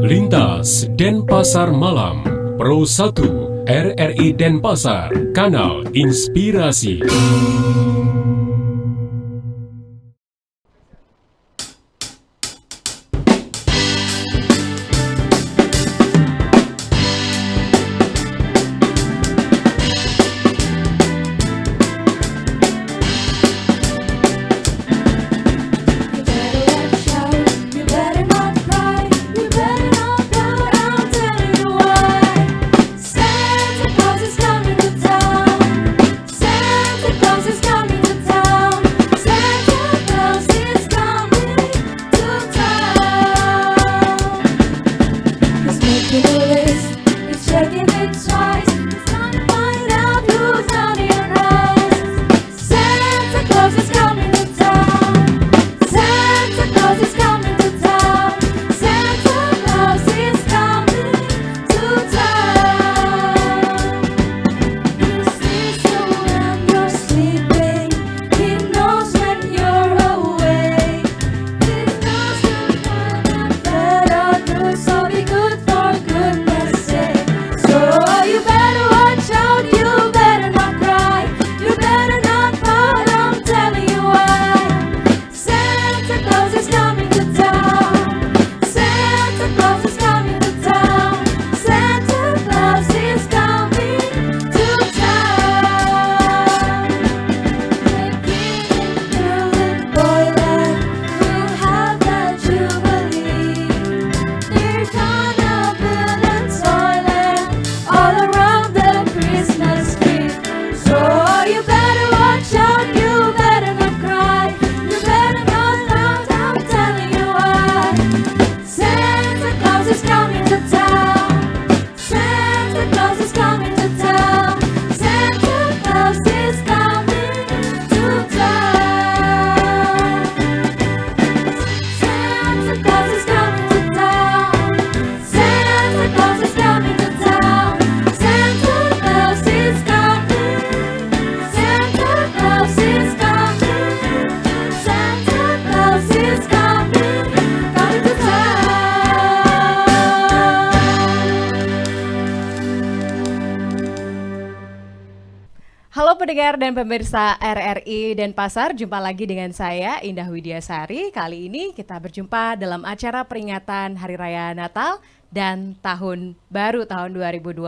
Lintas Denpasar Malam Pro 1 RRI Denpasar, Kanal Inspirasi. Halo pendengar dan pemirsa RRI Denpasar, jumpa lagi dengan saya Indah Widiasari. Kali ini kita berjumpa dalam acara peringatan Hari Raya Natal dan Tahun Baru tahun 2022.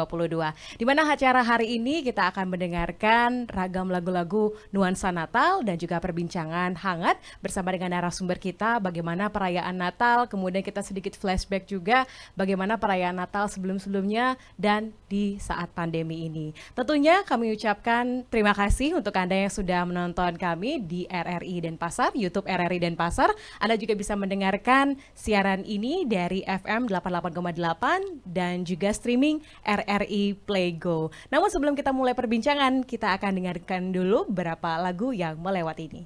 Di mana acara hari ini kita akan mendengarkan ragam lagu-lagu nuansa Natal dan juga perbincangan hangat bersama dengan narasumber kita bagaimana perayaan Natal, kemudian kita sedikit flashback juga bagaimana perayaan Natal sebelum-sebelumnya dan di saat pandemi ini. Tentunya kami ucapkan terima kasih untuk Anda yang sudah menonton kami di RRI Denpasar, YouTube RRI Denpasar. Anda juga bisa mendengarkan siaran ini dari FM 88,8 dan juga streaming RRI Playgo. Namun sebelum kita mulai perbincangan, kita akan dengarkan dulu beberapa lagu yang melewati ini.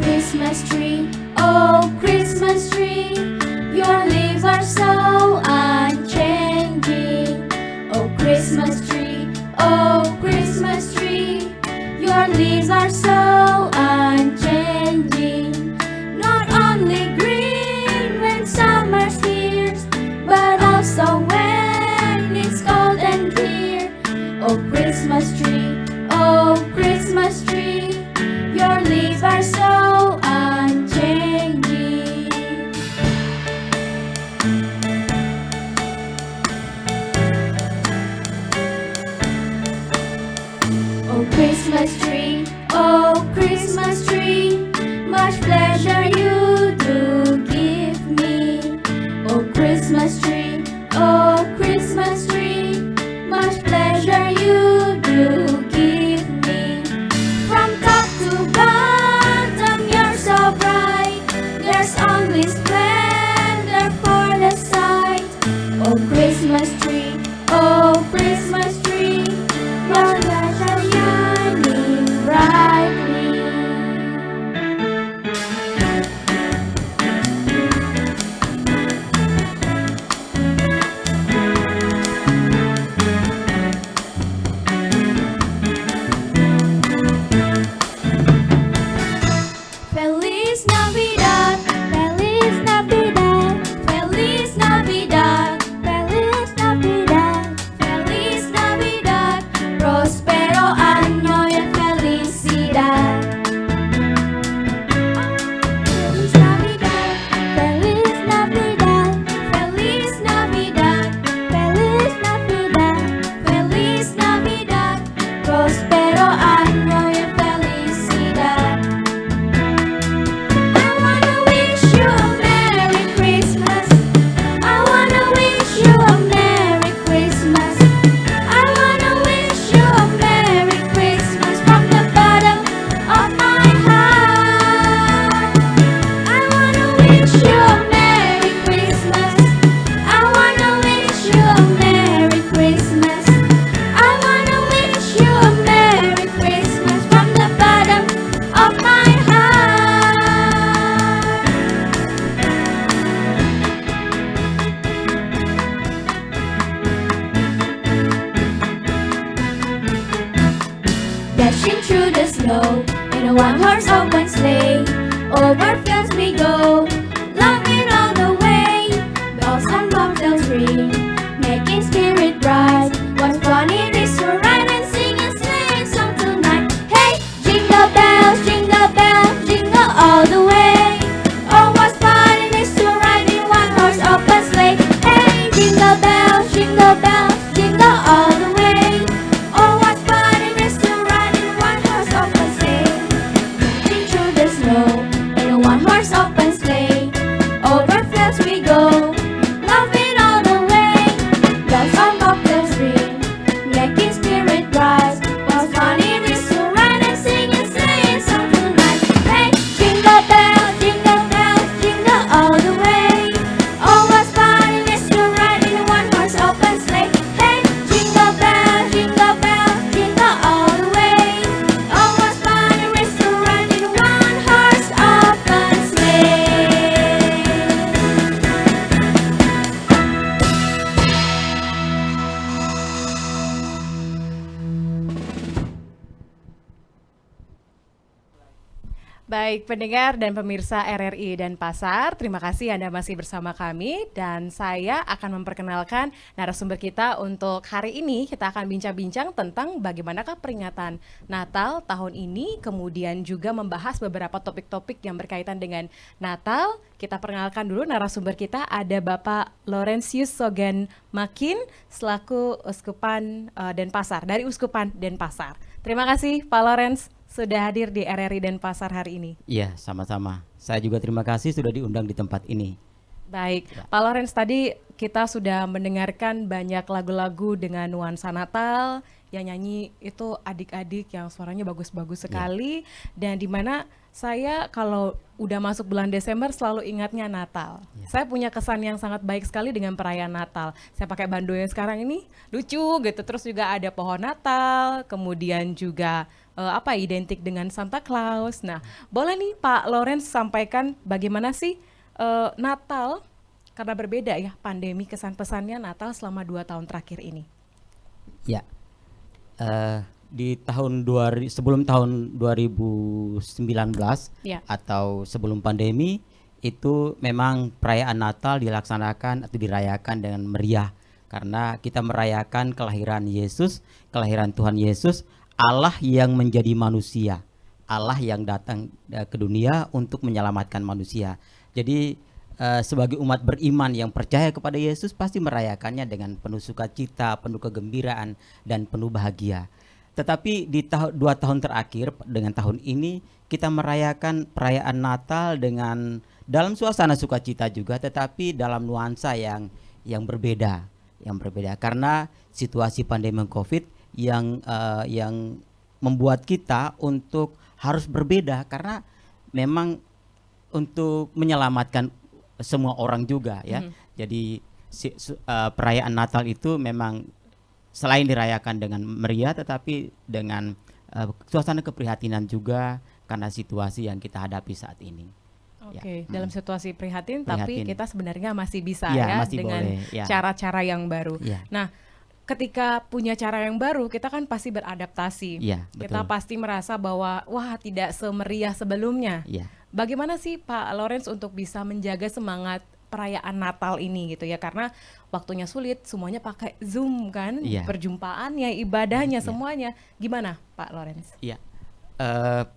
Christmas tree, oh Christmas tree, your leaves are so unchanging. Oh Christmas tree, your leaves are so unchanging. Not only green when summer's here, but also when it's cold and clear. Oh Christmas tree, your leaves are so unchanging. Over fields we go, loving all the way. Bells on bobtails ring, making spirit bright. What fun it is to ride and sing a sleighing song tonight. Hey, jingle bells, jingle all the way. Oh, what fun it is to ride in one horse open sleigh. Hey, jingle bells, jingle all the way. Oh, what fun it is to ride in one horse open sleigh. Drifting through the snow in a one horse open sleigh. Over fields we go, loving all the way. Bells on bobtails ring, making spirit bright. What fun it is to ride and sing a sleighing song tonight. Hey, jingle bells, jingle all the way. Oh, what fun it is to ride in a one horse open sleigh. Hey, jingle bells, jingle all the way. Oh, what fun it is to ride in a one horse open sleigh. Baik pendengar dan pemirsa RRI Denpasar, terima kasih Anda masih bersama kami dan saya akan memperkenalkan narasumber kita untuk hari ini. Kita akan bincang-bincang tentang bagaimanakah peringatan Natal tahun ini, kemudian juga membahas beberapa topik-topik yang berkaitan dengan Natal. Kita perkenalkan dulu narasumber kita, ada Bapak Laurentius Sogen Makin selaku Uskupan Denpasar, dari Uskupan Denpasar. Terima kasih Pak Lawrence sudah hadir di RRI Denpasar hari ini. Iya, sama-sama. Saya juga terima kasih sudah diundang di tempat ini. Baik, Pak Lawrence, tadi kita sudah mendengarkan banyak lagu-lagu dengan nuansa Natal, yang nyanyi itu adik-adik yang suaranya bagus-bagus sekali, dan dimana saya kalau udah masuk bulan Desember selalu ingatnya Natal. Saya punya kesan yang sangat baik sekali dengan perayaan Natal. Saya pakai bando yang sekarang ini lucu gitu, terus juga ada pohon Natal, kemudian juga identik dengan Santa Claus. Nah, boleh nih Pak Lawrence sampaikan bagaimana sih Natal, karena berbeda ya pandemi, kesan pesannya Natal selama 2 tahun terakhir ini. Ya, di sebelum tahun 2019 Ya. atau sebelum pandemi itu memang perayaan Natal dilaksanakan atau dirayakan dengan meriah karena kita merayakan kelahiran Yesus, kelahiran Tuhan Yesus, Allah yang menjadi manusia, Allah yang datang ke dunia untuk menyelamatkan manusia. Jadi sebagai umat beriman yang percaya kepada Yesus pasti merayakannya dengan penuh sukacita, penuh kegembiraan dan penuh bahagia. Tetapi di 2 tahun terakhir dengan tahun ini kita merayakan perayaan Natal dengan dalam suasana sukacita juga, tetapi dalam nuansa yang berbeda, karena situasi pandemi Covid yang membuat kita untuk harus berbeda karena memang untuk menyelamatkan semua orang juga ya. Jadi perayaan Natal itu memang selain dirayakan dengan meriah tetapi dengan suasana keprihatinan juga karena situasi yang kita hadapi saat ini. Oke, Ya. dalam situasi prihatin, tapi Prihatin. kita sebenarnya masih bisa Ya, ya masih dengan boleh, ya. cara-cara yang baru. Ya. Nah, ketika punya cara yang baru, kita kan pasti beradaptasi. Iya, Kita betul. pasti merasa bahwa wah tidak semeriah sebelumnya. Ya. Bagaimana sih Pak Lawrence untuk bisa menjaga semangat perayaan Natal ini gitu ya, karena waktunya sulit, semuanya pakai Zoom kan, Iya. perjumpaannya, ibadahnya, semuanya. Gimana Pak Lawrence? Iya.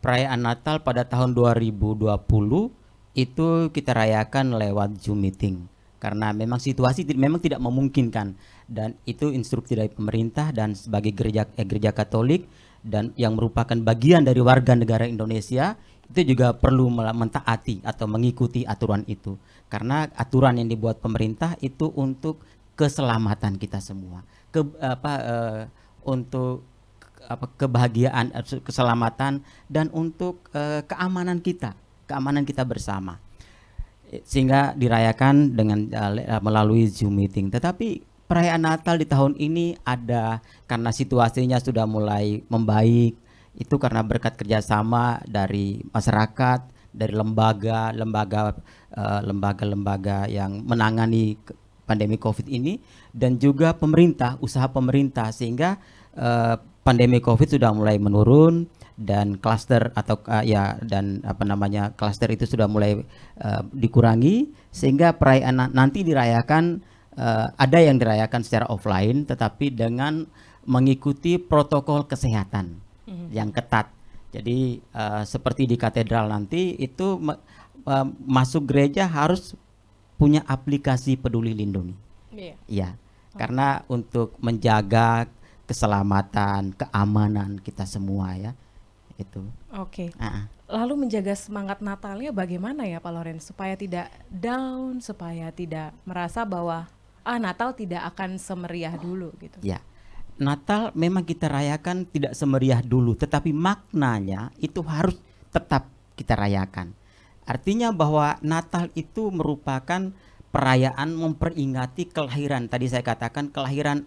Perayaan Natal pada tahun 2020 itu kita rayakan lewat Zoom meeting karena memang situasi memang tidak memungkinkan dan itu instruksi dari pemerintah dan sebagai gereja Katolik dan yang merupakan bagian dari warga negara Indonesia itu juga perlu mentaati atau mengikuti aturan itu karena aturan yang dibuat pemerintah itu untuk keselamatan kita semua untuk kebahagiaan, keselamatan dan untuk keamanan kita bersama sehingga dirayakan dengan melalui Zoom meeting. Tetapi perayaan Natal di tahun ini ada karena situasinya sudah mulai membaik itu karena berkat kerjasama dari masyarakat, dari lembaga-lembaga yang menangani pandemi COVID ini dan juga pemerintah, usaha pemerintah sehingga pandemi COVID sudah mulai menurun dan klaster atau dan apa namanya klaster itu sudah mulai dikurangi, sehingga perayaan nanti dirayakan, ada yang dirayakan secara offline tetapi dengan mengikuti protokol kesehatan yang ketat. Jadi seperti di katedral nanti itu masuk gereja harus punya aplikasi Peduli Lindungi. Iya. Karena untuk menjaga keselamatan, keamanan kita semua ya. Itu. Oke. Lalu menjaga semangat Natalnya bagaimana ya Pak Loren supaya tidak down, supaya tidak merasa bahwa Natal tidak akan semeriah dulu gitu. Ya. Natal memang kita rayakan tidak semeriah dulu, tetapi maknanya itu harus tetap kita rayakan. Artinya bahwa Natal itu merupakan perayaan memperingati kelahiran, tadi saya katakan kelahiran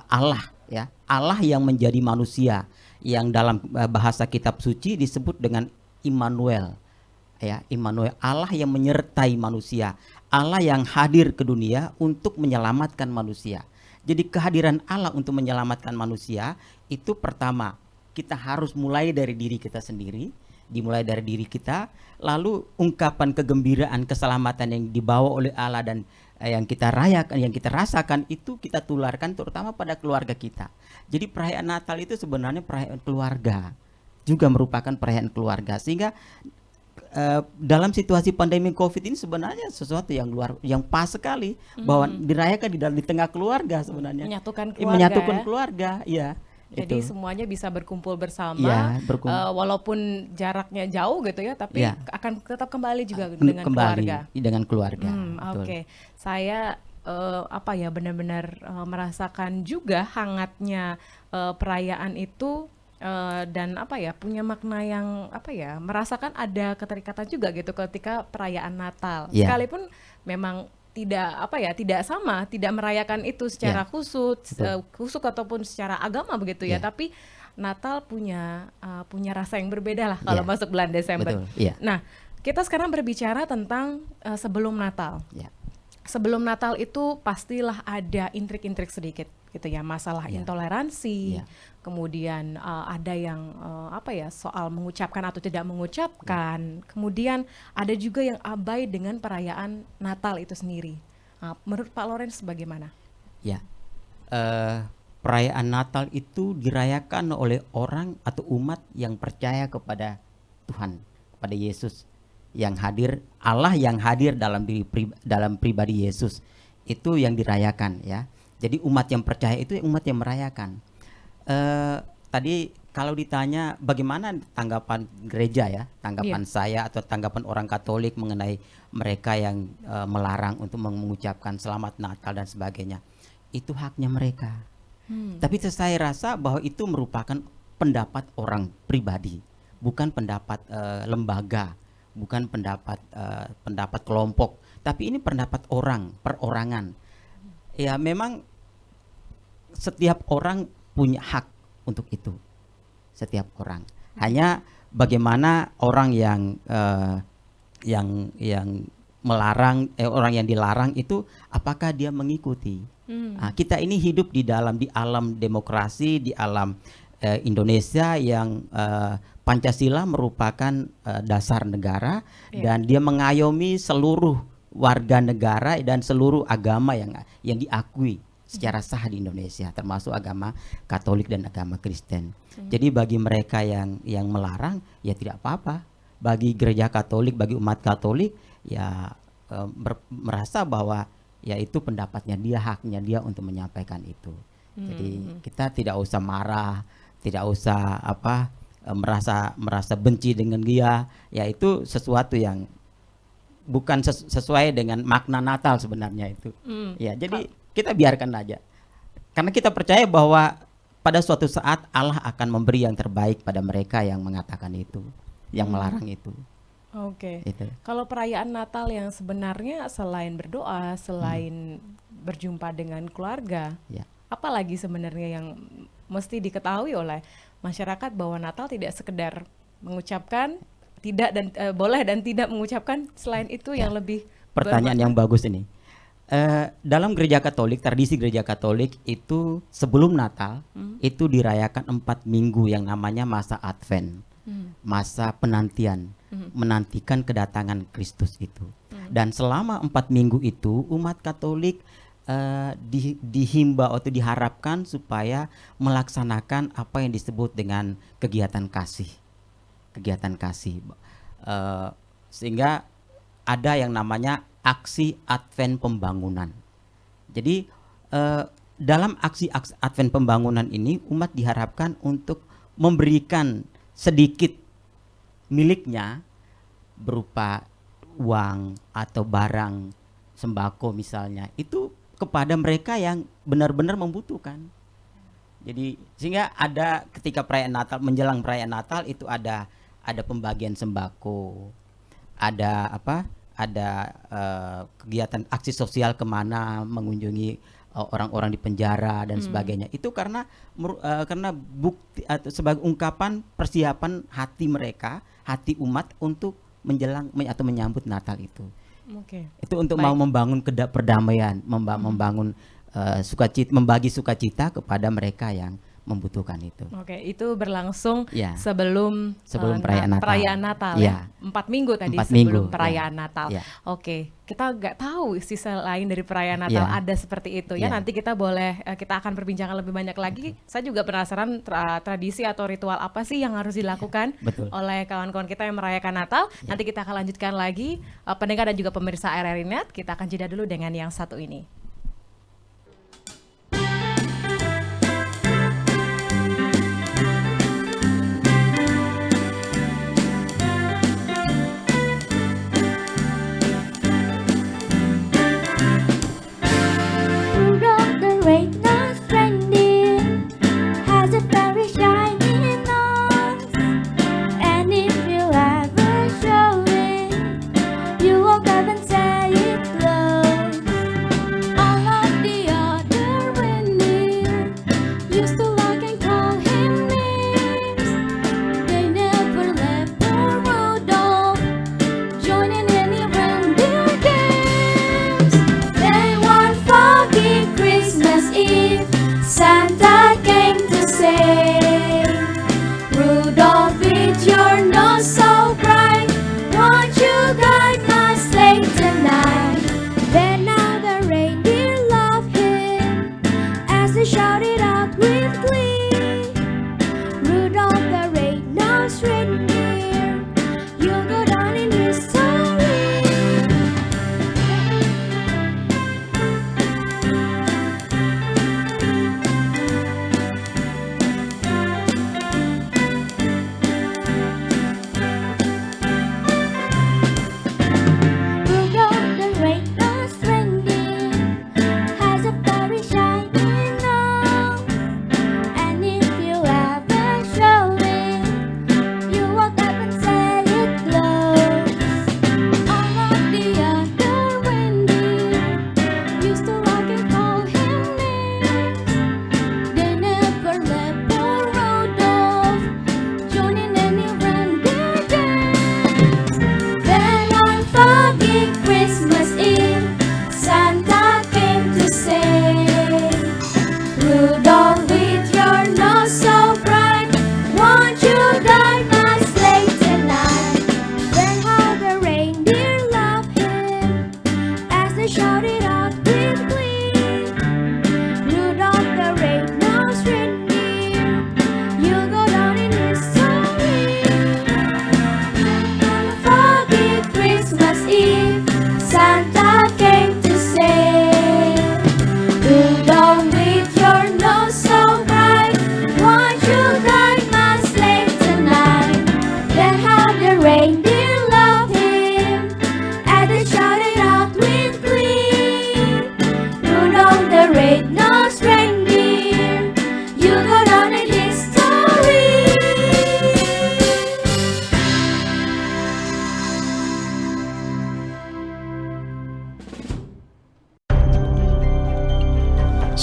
Allah ya, Allah yang menjadi manusia, yang dalam bahasa kitab suci disebut dengan Immanuel ya, Immanuel, Allah yang menyertai manusia, Allah yang hadir ke dunia untuk menyelamatkan manusia. Jadi kehadiran Allah untuk menyelamatkan manusia itu pertama kita harus mulai dari diri kita sendiri, dimulai dari diri kita, lalu ungkapan kegembiraan keselamatan yang dibawa oleh Allah dan yang kita rayakan, yang kita rasakan itu kita tularkan terutama pada keluarga kita. Jadi perayaan Natal itu sebenarnya perayaan keluarga, juga merupakan perayaan keluarga, sehingga dalam situasi pandemi COVID ini sebenarnya sesuatu yang yang pas sekali bahwa dirayakan di tengah keluarga sebenarnya. Menyatukan keluarga, ya. Jadi itu. Semuanya bisa berkumpul bersama, walaupun jaraknya jauh gitu ya, tapi akan tetap kembali juga dengan keluarga. Dengan keluarga. Oke. Saya benar-benar merasakan juga hangatnya perayaan itu. Dan punya makna yang merasakan ada keterikatan juga gitu ketika perayaan Natal. Sekalipun memang tidak sama, tidak merayakan itu secara khusus ataupun secara agama begitu ya, tapi Natal punya rasa yang berbeda lah kalau masuk bulan Desember. Nah, kita sekarang berbicara tentang sebelum Natal. Sebelum Natal itu pastilah ada intrik-intrik sedikit gitu ya, masalah intoleransi, kemudian ada yang soal mengucapkan atau tidak mengucapkan, kemudian ada juga yang abai dengan perayaan Natal itu sendiri. Menurut Pak Lorenz bagaimana? Ya, perayaan Natal itu dirayakan oleh orang atau umat yang percaya kepada Tuhan, kepada Yesus yang hadir, Allah yang hadir dalam pribadi Yesus, itu yang dirayakan ya. Jadi umat yang percaya itu umat yang merayakan. Tadi kalau ditanya bagaimana tanggapan gereja ya, tanggapan saya atau tanggapan orang Katolik mengenai mereka yang melarang untuk mengucapkan selamat Natal dan sebagainya, itu haknya mereka. Tapi saya rasa bahwa itu merupakan pendapat orang pribadi, bukan pendapat lembaga, bukan pendapat kelompok, tapi ini pendapat perorangan. Ya memang setiap orang punya hak untuk itu, setiap orang. Hanya bagaimana orang yang melarang, orang yang dilarang itu apakah dia mengikuti? Kita ini hidup di alam demokrasi, di alam Indonesia yang Pancasila merupakan dasar negara dan dia mengayomi seluruh warga negara dan seluruh agama yang diakui secara sah di Indonesia, termasuk agama Katolik dan agama Kristen. Jadi bagi mereka yang melarang ya tidak apa-apa. Bagi gereja Katolik, bagi umat Katolik ya merasa bahwa ya itu pendapatnya dia, haknya dia untuk menyampaikan itu. Jadi kita tidak usah marah, tidak usah merasa benci dengan dia. Ya itu sesuatu yang bukan sesuai dengan makna Natal sebenarnya itu. Ya, jadi kita biarkan aja. Karena kita percaya bahwa pada suatu saat Allah akan memberi yang terbaik pada mereka yang mengatakan itu, yang melarang itu. Oke. Kalau perayaan Natal yang sebenarnya selain berdoa, selain berjumpa dengan keluarga, apalagi sebenarnya yang mesti diketahui oleh masyarakat bahwa Natal tidak sekedar mengucapkan tidak dan boleh dan tidak mengucapkan, selain itu yang lebih pertanyaan yang bagus ini. dalam gereja Katolik, tradisi gereja Katolik itu sebelum Natal itu dirayakan 4 minggu yang namanya masa Advent, masa penantian, menantikan kedatangan Kristus itu. Dan selama 4 minggu itu umat Katolik dihimbau atau diharapkan supaya melaksanakan apa yang disebut dengan kegiatan kasih, sehingga ada yang namanya aksi Advent pembangunan. Jadi dalam aksi Advent pembangunan ini umat diharapkan untuk memberikan sedikit miliknya berupa uang atau barang sembako misalnya itu kepada mereka yang benar-benar membutuhkan. Jadi sehingga ada ketika perayaan Natal, menjelang perayaan Natal itu ada pembagian sembako, ada kegiatan aksi sosial kemana, mengunjungi orang-orang di penjara dan sebagainya. Itu karena bukti atau sebagai ungkapan persiapan hati mereka, hati umat untuk menjelang atau menyambut Natal itu. Itu untuk mau membangun perdamaian, membangun sukacita, membagi sukacita kepada mereka yang membutuhkan itu. Itu berlangsung sebelum perayaan Natal ya. 4 minggu tadi sebelum perayaan Natal. Kita nggak tahu sisa lain dari perayaan Natal ada seperti itu ya. Nanti kita akan perbincangan lebih banyak lagi. Saya juga penasaran tradisi atau ritual apa sih yang harus dilakukan oleh kawan-kawan kita yang merayakan Natal. Nanti kita akan lanjutkan lagi pendengar dan juga pemirsa RRI Net. Kita akan jeda dulu dengan yang satu ini.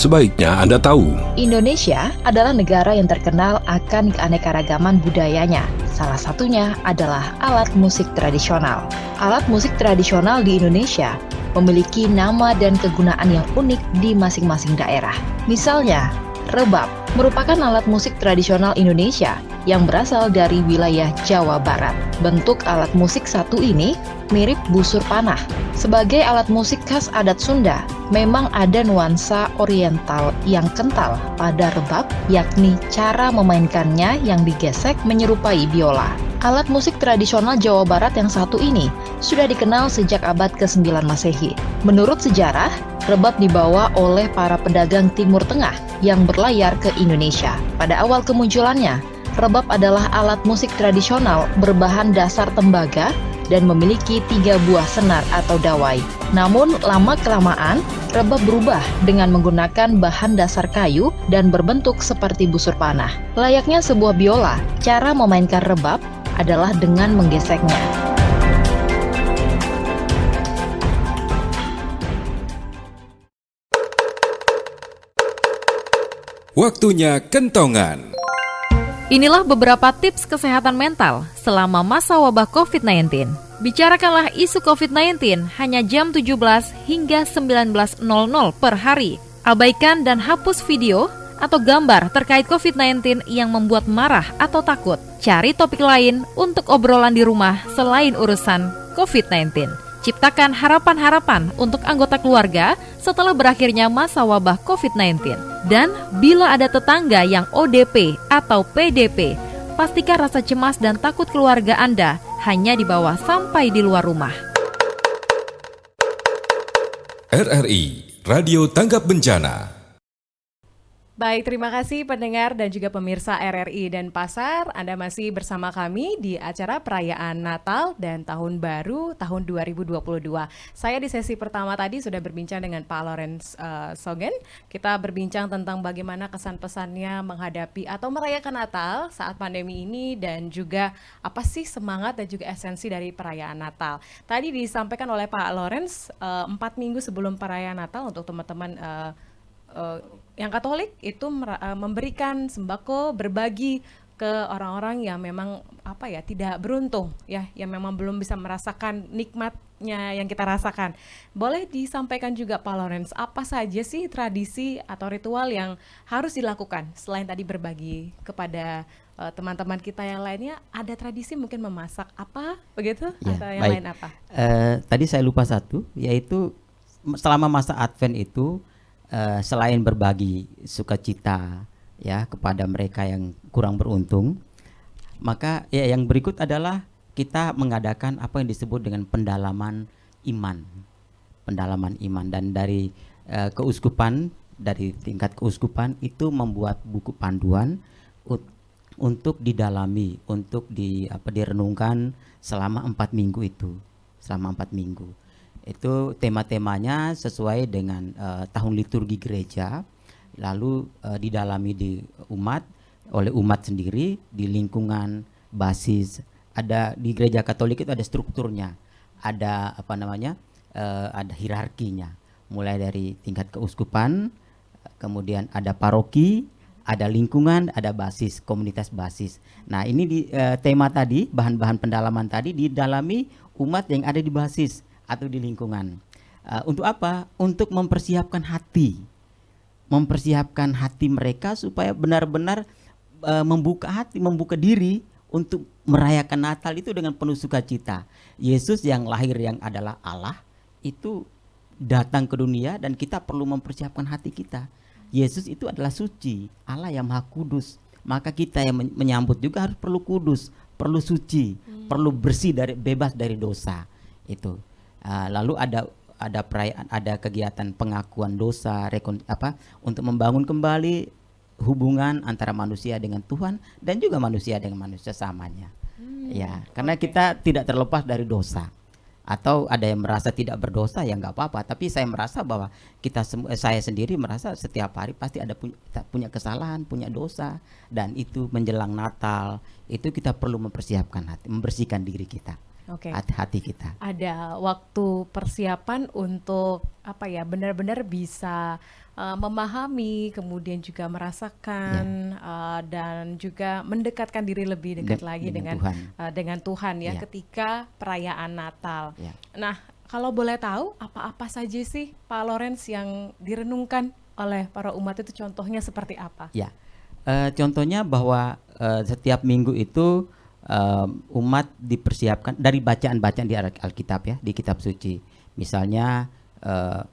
Sebaiknya Anda tahu, Indonesia adalah negara yang terkenal akan keanekaragaman budayanya. Salah satunya adalah alat musik tradisional. Alat musik tradisional di Indonesia memiliki nama dan kegunaan yang unik di masing-masing daerah. Misalnya, rebab merupakan alat musik tradisional Indonesia yang berasal dari wilayah Jawa Barat. Bentuk alat musik satu ini mirip busur panah. Sebagai alat musik khas adat Sunda, memang ada nuansa oriental yang kental pada rebab, yakni cara memainkannya yang digesek menyerupai biola. Alat musik tradisional Jawa Barat yang satu ini sudah dikenal sejak abad ke-9 Masehi. Menurut sejarah, rebab dibawa oleh para pedagang Timur Tengah yang berlayar ke Indonesia. Pada awal kemunculannya, rebab adalah alat musik tradisional berbahan dasar tembaga dan memiliki 3 buah senar atau dawai. Namun, lama-kelamaan, rebab berubah dengan menggunakan bahan dasar kayu dan berbentuk seperti busur panah. Layaknya sebuah biola, cara memainkan rebab adalah dengan menggeseknya. Waktunya kentongan. Inilah beberapa tips kesehatan mental selama masa wabah COVID-19. Bicarakanlah isu COVID-19 hanya jam 17 hingga 19.00 per hari. Abaikan dan hapus video atau gambar terkait COVID-19 yang membuat marah atau takut. Cari topik lain untuk obrolan di rumah selain urusan COVID-19. Ciptakan harapan-harapan untuk anggota keluarga setelah berakhirnya masa wabah COVID-19. Dan bila ada tetangga yang ODP atau PDP, pastikan rasa cemas dan takut keluarga Anda hanya dibawa sampai di luar rumah. RRI Radio Tanggap Bencana. Baik, terima kasih pendengar dan juga pemirsa RRI Denpasar. Anda masih bersama kami di acara perayaan Natal dan Tahun Baru tahun 2022. Saya di sesi pertama tadi sudah berbincang dengan Pak Lawrence Sogen. Kita berbincang tentang bagaimana kesan-pesannya menghadapi atau merayakan Natal saat pandemi ini dan juga apa sih semangat dan juga esensi dari perayaan Natal. Tadi disampaikan oleh Pak Lawrence 4 minggu sebelum perayaan Natal untuk teman-teman yang Katolik itu memberikan sembako, berbagi ke orang-orang yang memang tidak beruntung ya, yang memang belum bisa merasakan nikmatnya yang kita rasakan. Boleh disampaikan juga Pak Lawrence, apa saja sih tradisi atau ritual yang harus dilakukan selain tadi berbagi kepada teman-teman kita yang lainnya? Ada tradisi mungkin memasak apa begitu Ya, atau yang baik. lain apa? Tadi saya lupa satu, yaitu selama masa Advent itu selain berbagi sukacita ya kepada mereka yang kurang beruntung, maka ya yang berikut adalah kita mengadakan apa yang disebut dengan pendalaman iman dan dari keuskupan, dari tingkat keuskupan itu membuat buku panduan untuk didalami, untuk direnungkan selama 4 minggu itu, selama 4 minggu. Itu tema-temanya sesuai dengan tahun liturgi gereja, lalu didalami oleh umat sendiri di lingkungan basis. Ada di gereja Katolik itu ada strukturnya, ada ada hierarkinya, mulai dari tingkat keuskupan, kemudian ada paroki, ada lingkungan, ada basis, komunitas basis. Nah ini tema tadi, bahan-bahan pendalaman tadi didalami umat yang ada di basis atau di lingkungan. Untuk apa? Untuk mempersiapkan hati mereka supaya benar-benar membuka hati, membuka diri untuk merayakan Natal itu dengan penuh sukacita. Yesus yang lahir, yang adalah Allah, itu datang ke dunia dan kita perlu mempersiapkan hati kita. Yesus itu adalah suci, Allah yang maha kudus. Maka kita yang menyambut juga harus perlu kudus, perlu suci, perlu bersih, bebas dari dosa. Itu. Lalu ada perayaan, ada kegiatan pengakuan dosa, untuk membangun kembali hubungan antara manusia dengan Tuhan dan juga manusia dengan manusia samanya. Ya, karena kita tidak terlepas dari dosa. Atau ada yang merasa tidak berdosa, ya nggak apa-apa. Tapi saya merasa bahwa saya sendiri merasa setiap hari pasti ada punya kesalahan, punya dosa, dan itu menjelang Natal itu kita perlu mempersiapkan hati, membersihkan diri kita. Hati kita. Ada waktu persiapan untuk benar-benar bisa memahami, kemudian juga merasakan dan juga mendekatkan diri lebih dekat lagi dengan Tuhan ya ketika perayaan Natal. Ya. Nah, kalau boleh tahu apa-apa saja sih Pak Lawrence yang direnungkan oleh para umat itu, contohnya seperti apa? Ya, contohnya bahwa setiap minggu itu umat dipersiapkan dari bacaan-bacaan di Alkitab ya, di kitab suci. Misalnya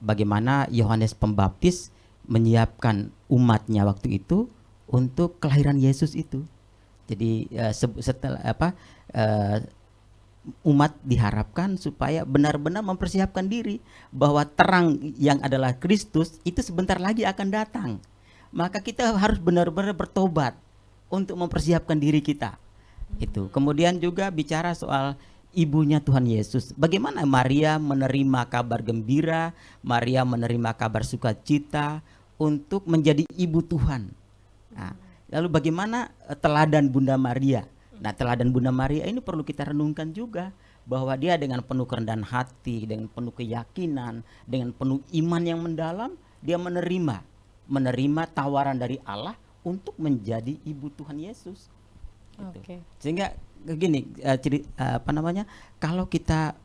bagaimana Yohanes Pembaptis menyiapkan umatnya waktu itu untuk kelahiran Yesus itu. Jadi umat diharapkan supaya benar-benar mempersiapkan diri bahwa terang yang adalah Kristus itu sebentar lagi akan datang. Maka kita harus benar-benar bertobat untuk mempersiapkan diri kita. Itu. Kemudian juga bicara soal ibunya Tuhan Yesus. Bagaimana Maria menerima kabar gembira, Maria menerima kabar sukacita untuk menjadi ibu Tuhan. Nah, lalu bagaimana teladan Bunda Maria? Nah, teladan Bunda Maria ini perlu kita renungkan juga, bahwa dia dengan penuh kerendahan hati, dengan penuh keyakinan, dengan penuh iman yang mendalam, dia menerima tawaran dari Allah untuk menjadi ibu Tuhan Yesus. Gitu. Oke. Sehingga gini, kalau kita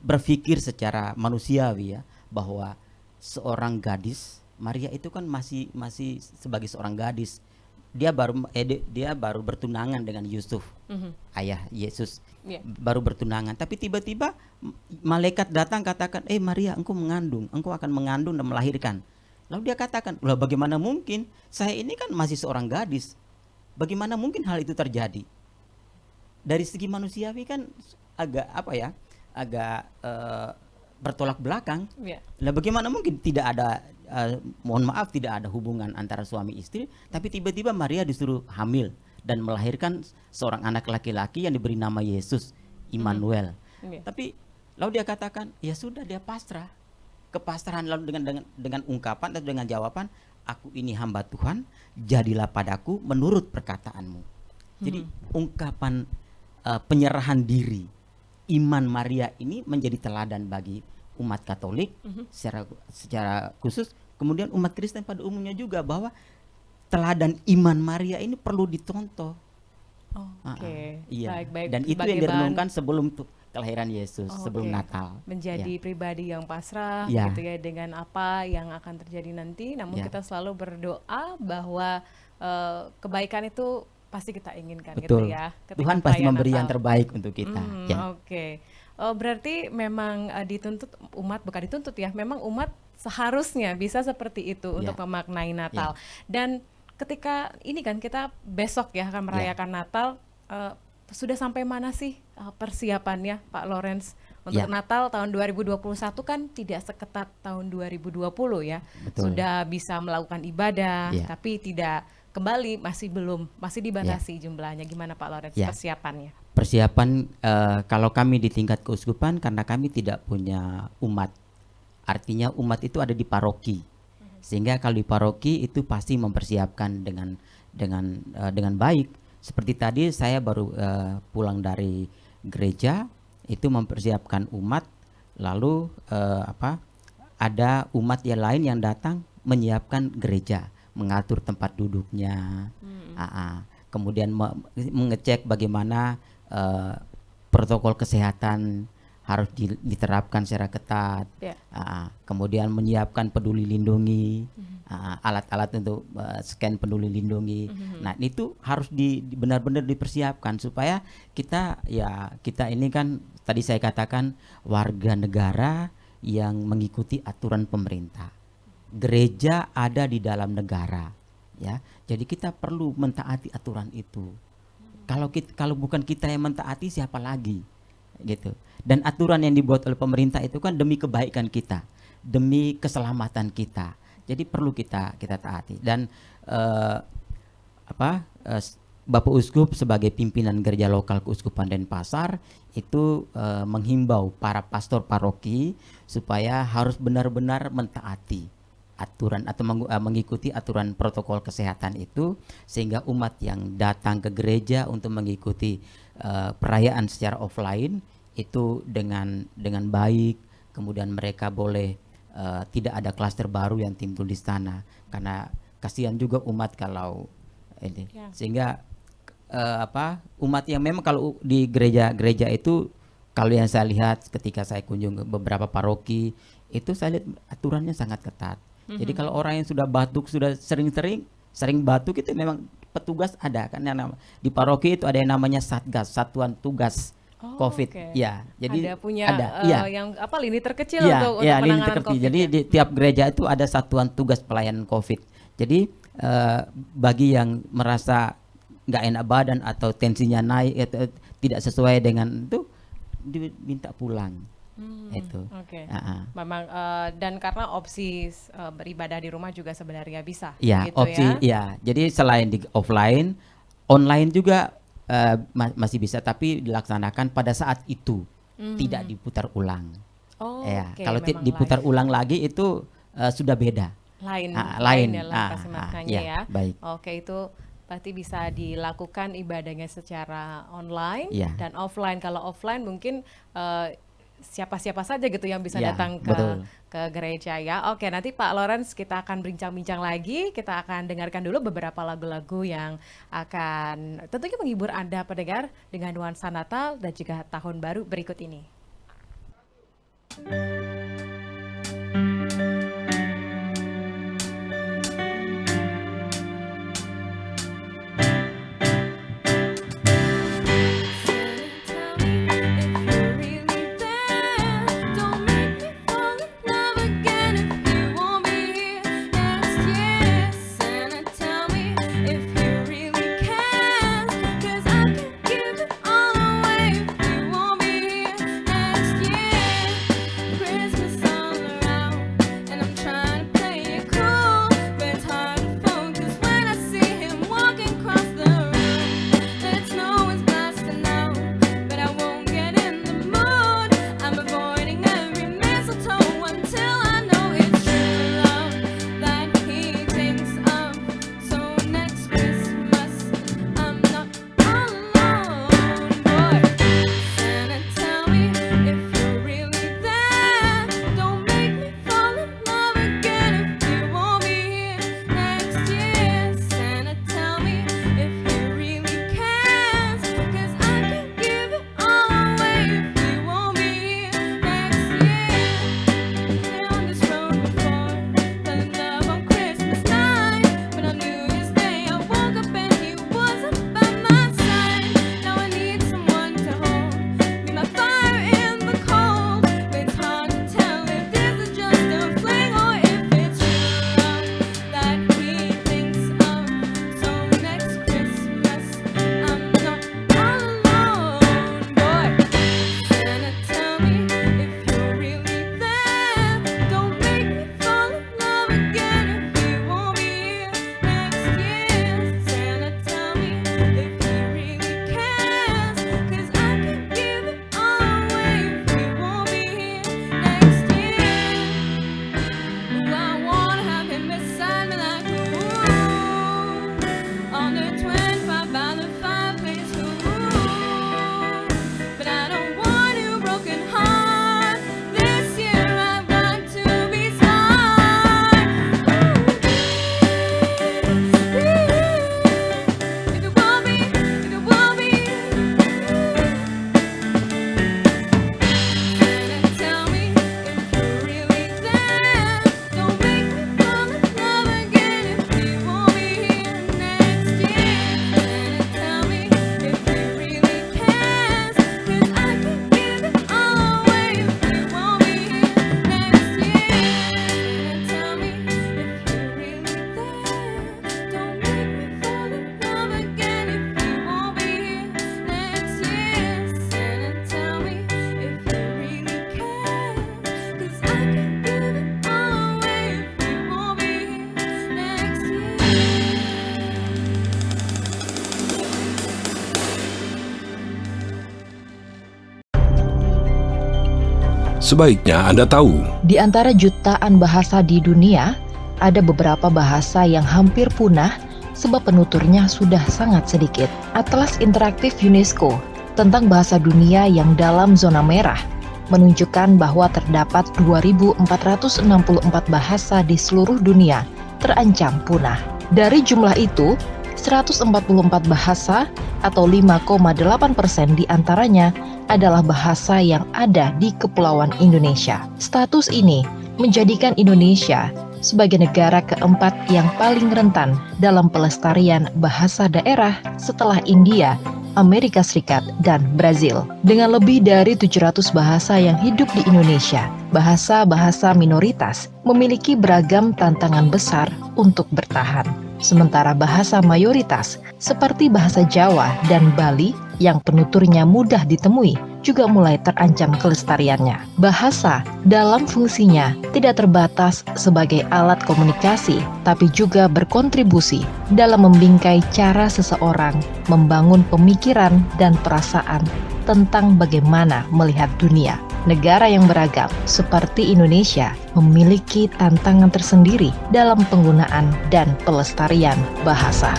berpikir secara manusiawi ya, bahwa seorang gadis, Maria itu kan masih sebagai seorang gadis. Dia baru bertunangan dengan Yusuf, ayah Yesus, baru bertunangan. Tapi tiba-tiba malaikat datang katakan, Maria, engkau akan mengandung dan melahirkan. Lalu dia katakan, lah bagaimana mungkin? Saya ini kan masih seorang gadis. Bagaimana mungkin hal itu terjadi? Dari segi manusiawi kan agak bertolak belakang. Nah, bagaimana mungkin tidak ada tidak ada hubungan antara suami istri, tapi tiba-tiba Maria disuruh hamil dan melahirkan seorang anak laki-laki yang diberi nama Yesus, Immanuel. Tapi lalu dia katakan, ya sudah, dia pasrah. Kepasrahan lalu dengan ungkapan atau dengan jawaban, aku ini hamba Tuhan, jadilah padaku menurut perkataanmu. Jadi ungkapan penyerahan diri, iman Maria ini menjadi teladan bagi umat Katolik secara khusus, kemudian umat Kristen pada umumnya juga, bahwa teladan iman Maria ini perlu dicontoh. Iya. Baik. Dan itu yang direnungkan sebelum kelahiran Yesus, sebelum Natal. Menjadi pribadi yang pasrah, gitu ya, dengan apa yang akan terjadi nanti. Namun kita selalu berdoa bahwa kebaikan itu pasti kita inginkan. Betul. Gitu ya. Tuhan pasti memberi yang terbaik untuk kita. Berarti memang bukan dituntut ya, memang umat seharusnya bisa seperti itu untuk memaknai Natal. Dan ketika ini kan kita besok ya akan merayakan Natal, sudah sampai mana sih persiapannya Pak Lawrence untuk Natal tahun 2021? Kan tidak seketat tahun 2020 ya. Betul. Sudah bisa melakukan ibadah, tapi tidak kembali, masih dibatasi jumlahnya. Gimana Pak Lawrence persiapannya? Persiapan kalau kami di tingkat keuskupan, karena kami tidak punya umat, artinya umat itu ada di paroki, sehingga kalau di paroki itu pasti mempersiapkan dengan baik. Seperti tadi saya baru pulang dari gereja, itu mempersiapkan umat, lalu ada umat yang lain yang datang menyiapkan gereja, mengatur tempat duduknya, kemudian mengecek bagaimana protokol kesehatan harus diterapkan secara ketat, kemudian menyiapkan peduli lindungi, alat-alat untuk scan peduli lindungi. Nah, itu harus benar-benar dipersiapkan supaya kita ini kan tadi saya katakan warga negara yang mengikuti aturan pemerintah. Gereja ada di dalam negara, ya. Jadi kita perlu mentaati aturan itu. Kalau bukan kita yang mentaati, siapa lagi, gitu. Dan aturan yang dibuat oleh pemerintah itu kan demi kebaikan kita, demi keselamatan kita. Jadi perlu kita taati. Dan Bapak Uskup sebagai pimpinan gereja lokal Keuskupan Denpasar itu menghimbau para pastor paroki supaya harus benar-benar mentaati aturan atau mengikuti aturan protokol kesehatan itu, sehingga umat yang datang ke gereja untuk mengikuti perayaan secara offline itu dengan baik, kemudian mereka boleh tidak ada klaster baru yang timbul di sana, karena kasihan juga umat kalau ini, sehingga umat yang memang kalau di gereja itu Kalau yang saya lihat ketika saya kunjung ke beberapa paroki, itu saya lihat aturannya sangat ketat. Jadi kalau orang yang sudah batuk, sudah sering batuk, itu memang petugas ada kan, di paroki itu ada yang namanya Satgas, Satuan Tugas COVID. Oke. Ya, jadi ada punya iya. yang apa lini terkecil Iya, untuk iya, lini penanganan terkecil. COVID. Jadi ya? di tiap gereja itu ada satuan tugas pelayanan COVID. Jadi bagi yang merasa nggak enak badan atau tensinya naik, tidak sesuai dengan itu, diminta pulang. Itu. Oke. Memang dan karena opsi beribadah di rumah juga sebenarnya bisa. Ya, gitu opsi ya. Jadi selain di offline, online juga masih bisa, tapi dilaksanakan pada saat itu, tidak diputar ulang. Oh, Ya, oke, kalau memang diputar live. ulang lagi itu sudah beda. lain lain. dalam kasih maknanya ya. Baik. Oke, itu berarti bisa dilakukan ibadahnya secara online Ya. dan offline. Kalau offline mungkin siapa-siapa saja gitu yang bisa Ya, datang betul. ke gereja ya. Oke, nanti Pak Lawrence kita akan bincang-bincang lagi. Kita akan dengarkan dulu beberapa lagu-lagu yang akan tentunya menghibur Anda pendengar dengan nuansa Natal dan juga Tahun Baru berikut ini. Sebaiknya Anda tahu, Di antara jutaan bahasa di dunia, ada beberapa bahasa yang hampir punah sebab penuturnya sudah sangat sedikit. Atlas Interaktif UNESCO tentang bahasa dunia yang dalam zona merah menunjukkan bahwa terdapat 2.464 bahasa di seluruh dunia terancam punah. Dari jumlah itu, 144 bahasa atau 5,8% diantaranya adalah bahasa yang ada di Kepulauan Indonesia. Status ini menjadikan Indonesia sebagai negara keempat yang paling rentan dalam pelestarian bahasa daerah setelah India, Amerika Serikat, dan Brazil. Dengan lebih dari 700 bahasa yang hidup di Indonesia, bahasa-bahasa minoritas memiliki beragam tantangan besar untuk bertahan. Sementara bahasa mayoritas seperti bahasa Jawa dan Bali yang penuturnya mudah ditemui juga mulai terancam kelestariannya. Bahasa dalam fungsinya tidak terbatas sebagai alat komunikasi, tapi juga berkontribusi dalam membingkai cara seseorang membangun pemikiran dan perasaan tentang bagaimana melihat dunia. Negara yang beragam seperti Indonesia memiliki tantangan tersendiri dalam penggunaan dan pelestarian bahasa.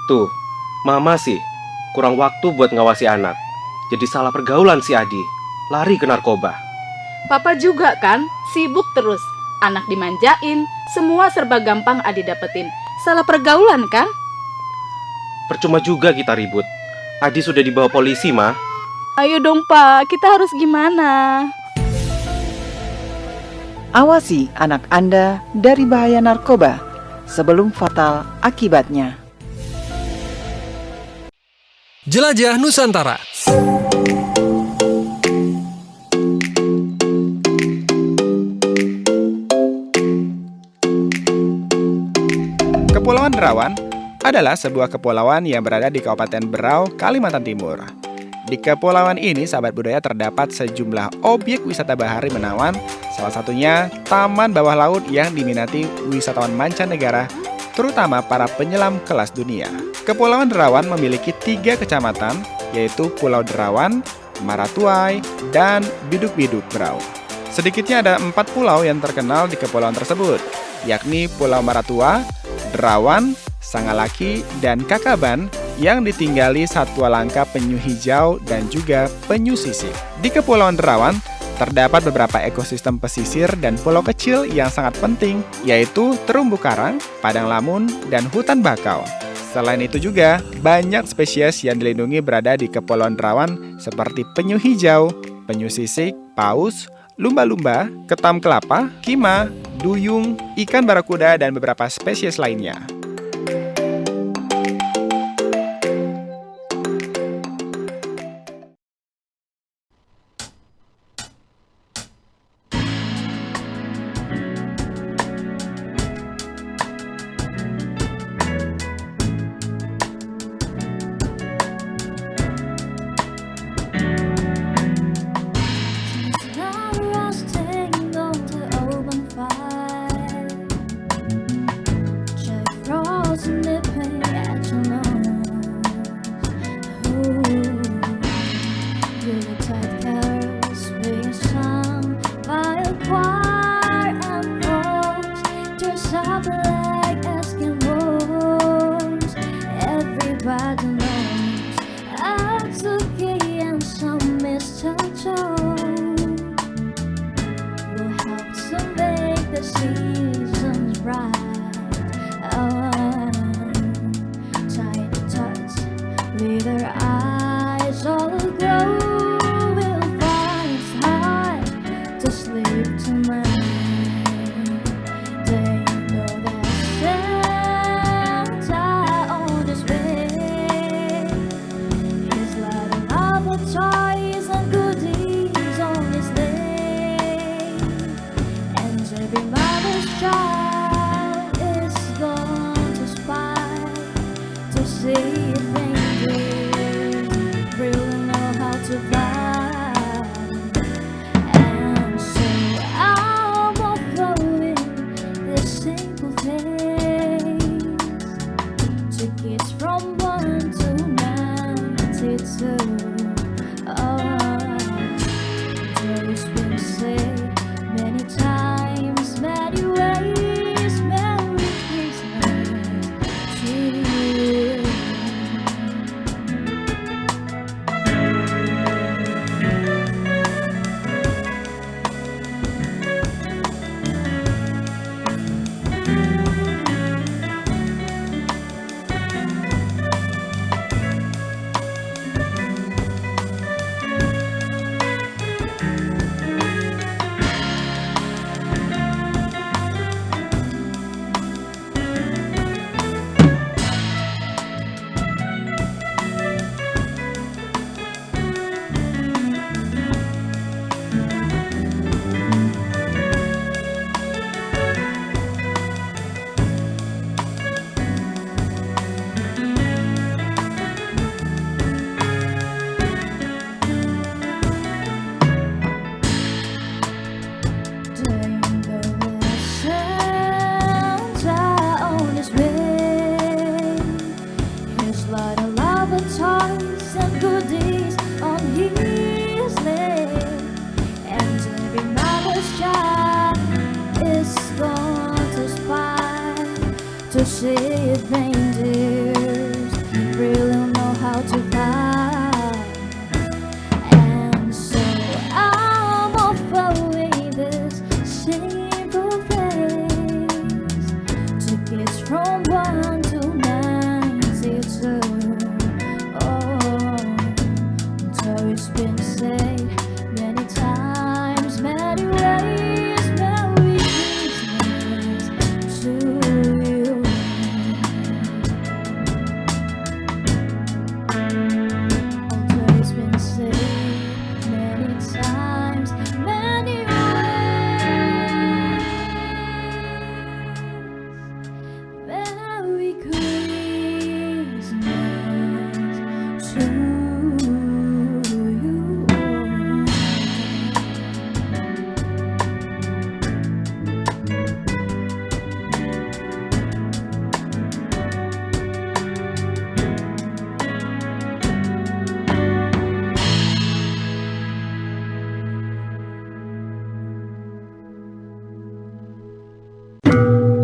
Tuh, Mama sih kurang waktu buat ngawasi anak. Jadi salah pergaulan si Adi, lari ke narkoba. Papa juga kan, sibuk terus. Anak dimanjain, semua serba gampang Adi dapetin. Salah pergaulan kan? Percuma juga kita ribut. Adi sudah dibawa polisi, Ma. Ayo dong Pak, kita harus gimana? Awasi anak Anda dari bahaya narkoba sebelum fatal akibatnya. Jelajah Nusantara. Kepulauan Derawan adalah sebuah kepulauan yang berada di Kabupaten Berau, Kalimantan Timur. Di kepulauan ini, sahabat budaya, terdapat sejumlah objek wisata bahari menawan, salah satunya Taman Bawah Laut yang diminati wisatawan mancanegara, terutama para penyelam kelas dunia. Kepulauan Derawan memiliki 3 kecamatan, yaitu Pulau Derawan, Maratuai, dan Biduk-Biduk Berau. Sedikitnya ada 4 pulau yang terkenal di kepulauan tersebut, yakni Pulau Maratua, Derawan, Sangalaki, dan Kakaban yang ditinggali satwa langka penyu hijau dan juga penyu sisik. Di Kepulauan Derawan terdapat beberapa ekosistem pesisir dan pulau kecil yang sangat penting, yaitu terumbu karang, padang lamun, dan hutan bakau. Selain itu juga, banyak spesies yang dilindungi berada di Kepulauan Derawan seperti penyu hijau, penyu sisik, paus, lumba-lumba, ketam kelapa, kima, duyung, ikan barakuda, dan beberapa spesies lainnya. and goodies on his list, and every mother's child is going to spy to see if reindeers really know how to fly. And so I'm offering this simple phrase to kids from 1 to 92. Oh, so it's been said many times, many ways. Merry Christmas to you. Although it's been said many times, many ways. Merry Christmas to you.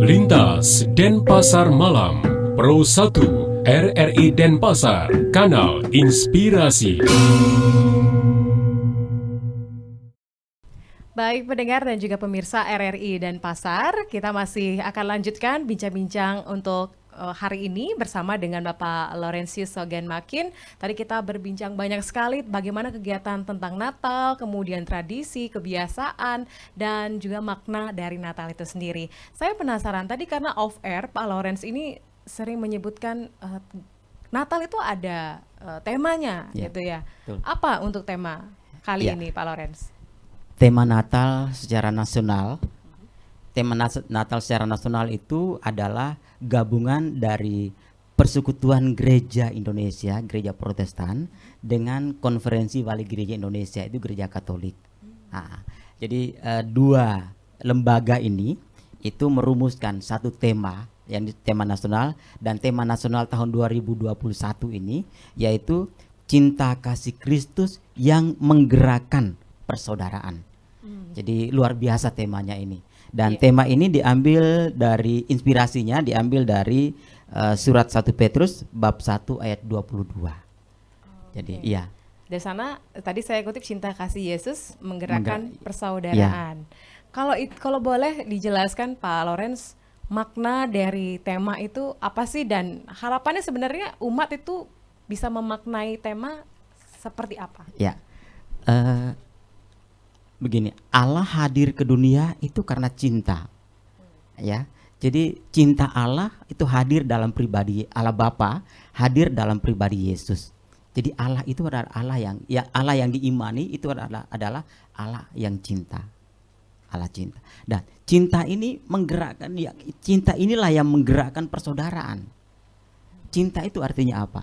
Lintas Denpasar Malam Pro 1 RRI Denpasar, Kanal Inspirasi. Baik pendengar dan juga pemirsa RRI Denpasar, kita masih akan lanjutkan bincang-bincang untuk hari ini bersama dengan Bapak Laurentius Sogen Makin. Tadi kita berbincang banyak sekali bagaimana kegiatan tentang Natal, kemudian tradisi, kebiasaan, dan juga makna dari Natal itu sendiri. Saya penasaran tadi karena off air Pak Lawrence ini sering menyebutkan Natal itu ada temanya, gitu ya. Betul. Apa untuk tema kali ini Pak Lawrence? Tema Natal secara nasional, Natal secara nasional itu adalah gabungan dari Persekutuan Gereja Indonesia, Gereja Protestan, dengan Konferensi Wali Gereja Indonesia, itu Gereja Katolik. Nah, jadi dua lembaga ini itu merumuskan satu tema, yang tema nasional, dan tema nasional tahun 2021 ini yaitu cinta kasih Kristus yang menggerakkan persaudaraan. Jadi luar biasa temanya ini. Dan tema ini diambil dari inspirasinya, diambil dari surat 1 Petrus bab 1 ayat 22. Jadi iya. Dari sana tadi saya kutip cinta kasih Yesus menggerakkan persaudaraan. Kalau boleh dijelaskan Pak Lawrence, makna dari tema itu apa sih, dan harapannya sebenarnya umat itu bisa memaknai tema seperti apa? Ya. Begini, Allah hadir ke dunia itu karena cinta, ya. Jadi cinta Allah itu hadir dalam pribadi Allah Bapa, hadir dalam pribadi Yesus. Jadi Allah itu adalah Allah yang diimani, itu adalah Allah yang cinta, Allah cinta. Dan cinta ini menggerakkan, cinta inilah yang menggerakkan persaudaraan. Cinta itu artinya apa?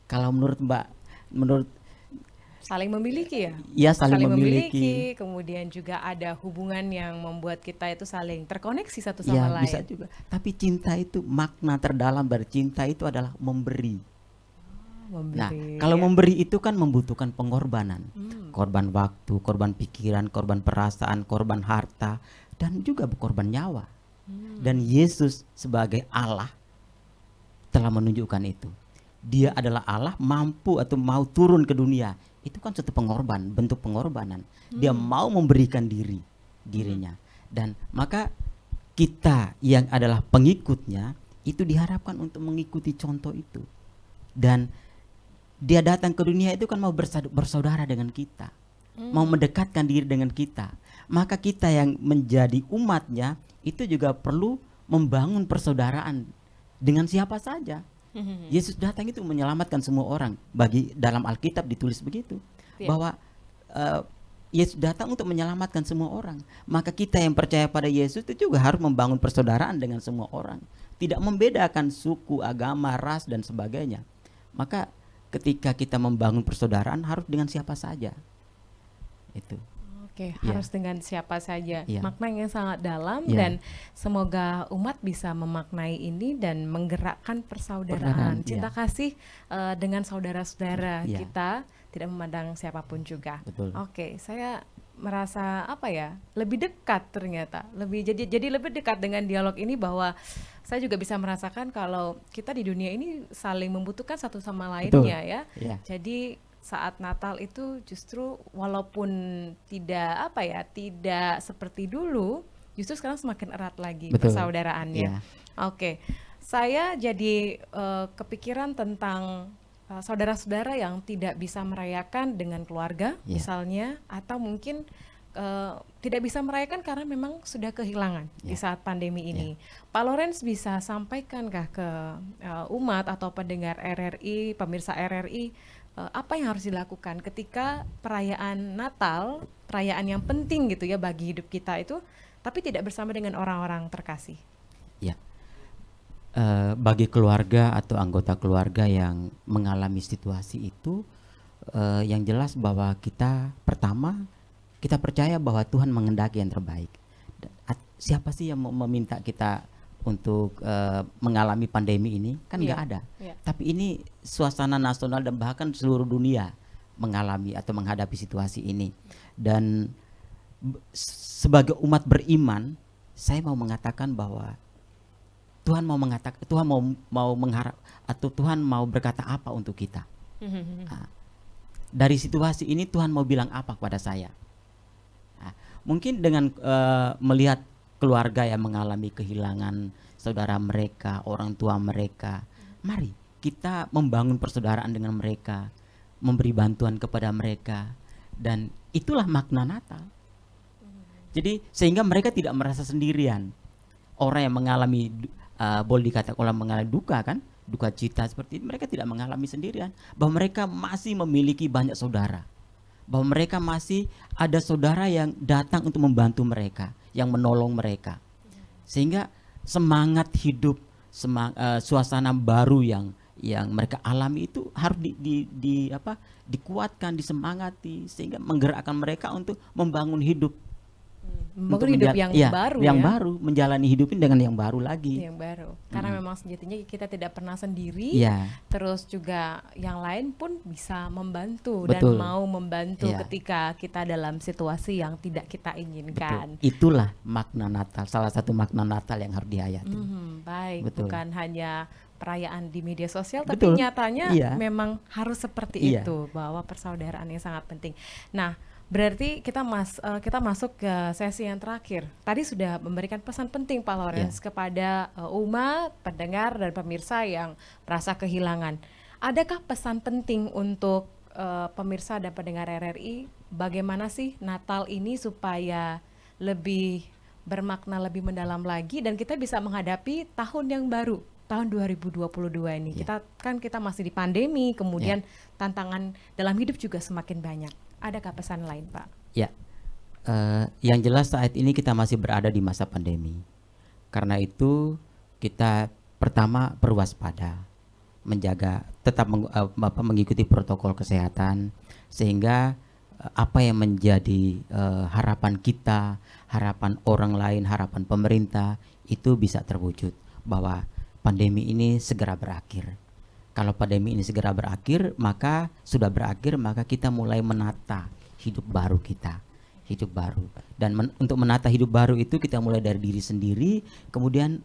Kalau menurut Mbak, menurut saling memiliki ya? Iya, saling memiliki. Kemudian juga ada hubungan yang membuat kita itu saling terkoneksi satu sama lain. Bisa juga. Tapi cinta itu, makna terdalam dari cinta itu adalah memberi. Nah, kalau memberi itu kan membutuhkan pengorbanan. Korban waktu, korban pikiran, korban perasaan, korban harta, dan juga korban nyawa. Dan Yesus sebagai Allah telah menunjukkan itu. Dia adalah Allah, mampu atau mau turun ke dunia. Itu kan suatu pengorban, bentuk pengorbanan. Dia mau memberikan dirinya. Dan maka kita yang adalah pengikutnya itu diharapkan untuk mengikuti contoh itu. Dan dia datang ke dunia itu kan mau bersaudara dengan kita, mau mendekatkan diri dengan kita. Maka kita yang menjadi umatnya itu juga perlu membangun persaudaraan dengan siapa saja. Yesus datang itu menyelamatkan semua orang. Bagi dalam Alkitab ditulis begitu, bahwa Yesus datang untuk menyelamatkan semua orang. Maka kita yang percaya pada Yesus itu juga harus membangun persaudaraan dengan semua orang, tidak membedakan suku, agama, ras dan sebagainya. Maka ketika kita membangun persaudaraan harus dengan siapa saja. Itu. Oke, Ya. harus dengan siapa saja. Ya. Makna yang sangat dalam Ya. dan semoga umat bisa memaknai ini dan menggerakkan persaudaraan, Persaudaraan, cinta ya. kasih dengan saudara-saudara Ya. kita, tidak memandang siapapun juga. Betul. Oke, saya merasa lebih dekat ternyata, jadi lebih dekat dengan dialog ini, bahwa saya juga bisa merasakan kalau kita di dunia ini saling membutuhkan satu sama lainnya. Betul. Ya. Ya. Jadi saat Natal itu justru walaupun tidak tidak seperti dulu, justru sekarang semakin erat lagi Betul. persaudaraannya. Ya. Oke, saya jadi kepikiran tentang saudara-saudara yang tidak bisa merayakan dengan keluarga, Ya. misalnya, atau mungkin tidak bisa merayakan karena memang sudah kehilangan di saat pandemi ini. Pak Lawrence bisa sampaikankah ke umat atau pendengar RRI, pemirsa RRI, apa yang harus dilakukan ketika perayaan Natal, perayaan yang penting gitu ya bagi hidup kita itu, tapi tidak bersama dengan orang-orang terkasih? Ya. Bagi keluarga atau anggota keluarga yang mengalami situasi itu, yang jelas bahwa kita percaya bahwa Tuhan menghendaki yang terbaik. Siapa sih yang mau meminta kita untuk mengalami pandemi ini? Kan nggak ada. Tapi ini suasana nasional dan bahkan seluruh dunia mengalami atau menghadapi situasi ini. Dan sebagai umat beriman, saya mau mengatakan bahwa Tuhan mau mengharap atau Tuhan mau berkata apa untuk kita. Dari situasi ini Tuhan mau bilang apa kepada saya. Mungkin dengan melihat keluarga yang mengalami kehilangan saudara mereka, orang tua mereka, mari kita membangun persaudaraan dengan mereka, memberi bantuan kepada mereka, dan itulah makna Natal. Jadi sehingga mereka tidak merasa sendirian. Orang yang mengalami boleh dikatakan orang mengalami duka kan, duka cita seperti itu, mereka tidak mengalami sendirian, bahwa mereka masih memiliki banyak saudara, bahwa mereka masih ada saudara yang datang untuk membantu mereka, yang menolong mereka, sehingga semangat hidup, suasana baru yang mereka alami itu harus dikuatkan, disemangati, sehingga menggerakkan mereka untuk membangun hidup. Membangun hidup yang baru, baru, menjalani hidup ini dengan yang baru lagi. Yang baru, karena memang sejatinya kita tidak pernah sendiri. Terus juga yang lain pun bisa membantu. Betul. Dan mau membantu ketika kita dalam situasi yang tidak kita inginkan. Betul. Itulah makna Natal, salah satu makna Natal yang harus dihayati. Baik, Betul. Bukan hanya perayaan di media sosial, Betul. tapi nyatanya memang harus seperti Iya. itu, bahwa persaudaraan yang sangat penting. Nah, berarti kita masuk ke sesi yang terakhir. Tadi sudah memberikan pesan penting Pak Lawrence kepada umat, pendengar dan pemirsa yang merasa kehilangan. Adakah pesan penting untuk pemirsa dan pendengar RRI, bagaimana sih Natal ini supaya lebih bermakna, lebih mendalam lagi, dan kita bisa menghadapi tahun yang baru, tahun 2022 ini. Kita masih di pandemi, kemudian tantangan dalam hidup juga semakin banyak. Adakah pesan lain, Pak? Ya, yang jelas saat ini kita masih berada di masa pandemi. Karena itu kita pertama berwaspada, tetap mengikuti protokol kesehatan, sehingga apa yang menjadi harapan kita, harapan orang lain, harapan pemerintah itu bisa terwujud, bahwa pandemi ini segera berakhir. Kalau pandemi ini segera berakhir, maka kita mulai menata hidup baru kita, hidup baru. Dan untuk menata hidup baru itu kita mulai dari diri sendiri, kemudian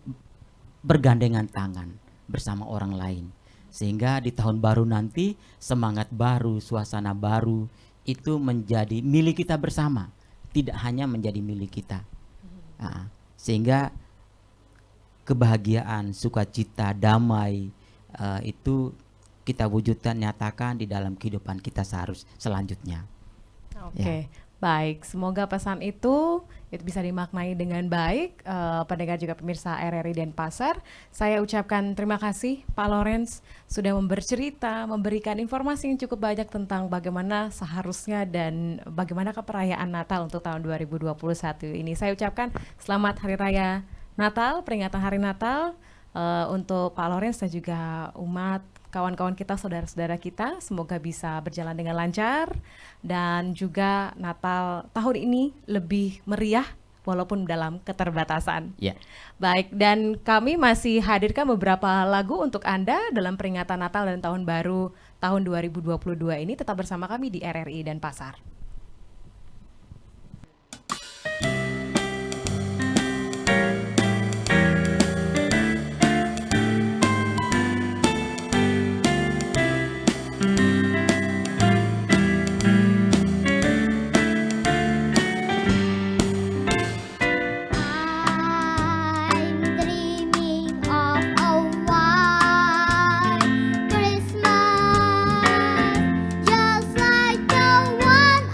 bergandengan tangan bersama orang lain. Sehingga di tahun baru nanti semangat baru, suasana baru itu menjadi milik kita bersama, tidak hanya menjadi milik kita. Sehingga kebahagiaan, sukacita, damai, itu kita wujudkan, nyatakan di dalam kehidupan kita selanjutnya. Oke, baik. Semoga pesan itu bisa dimaknai dengan baik. Pendengar juga pemirsa RRI Denpasar, saya ucapkan terima kasih Pak Lawrence sudah bercerita, memberikan informasi yang cukup banyak tentang bagaimana seharusnya dan bagaimana perayaan Natal untuk tahun 2021 ini. Saya ucapkan selamat Hari Raya Natal, peringatan Hari Natal untuk Pak Lawrence dan juga umat kawan-kawan kita, saudara-saudara kita, semoga bisa berjalan dengan lancar dan juga Natal tahun ini lebih meriah walaupun dalam keterbatasan. Ya. Baik, dan kami masih hadirkan beberapa lagu untuk Anda dalam peringatan Natal dan Tahun Baru tahun 2022 ini. Tetap bersama kami di RRI Denpasar. Just like the one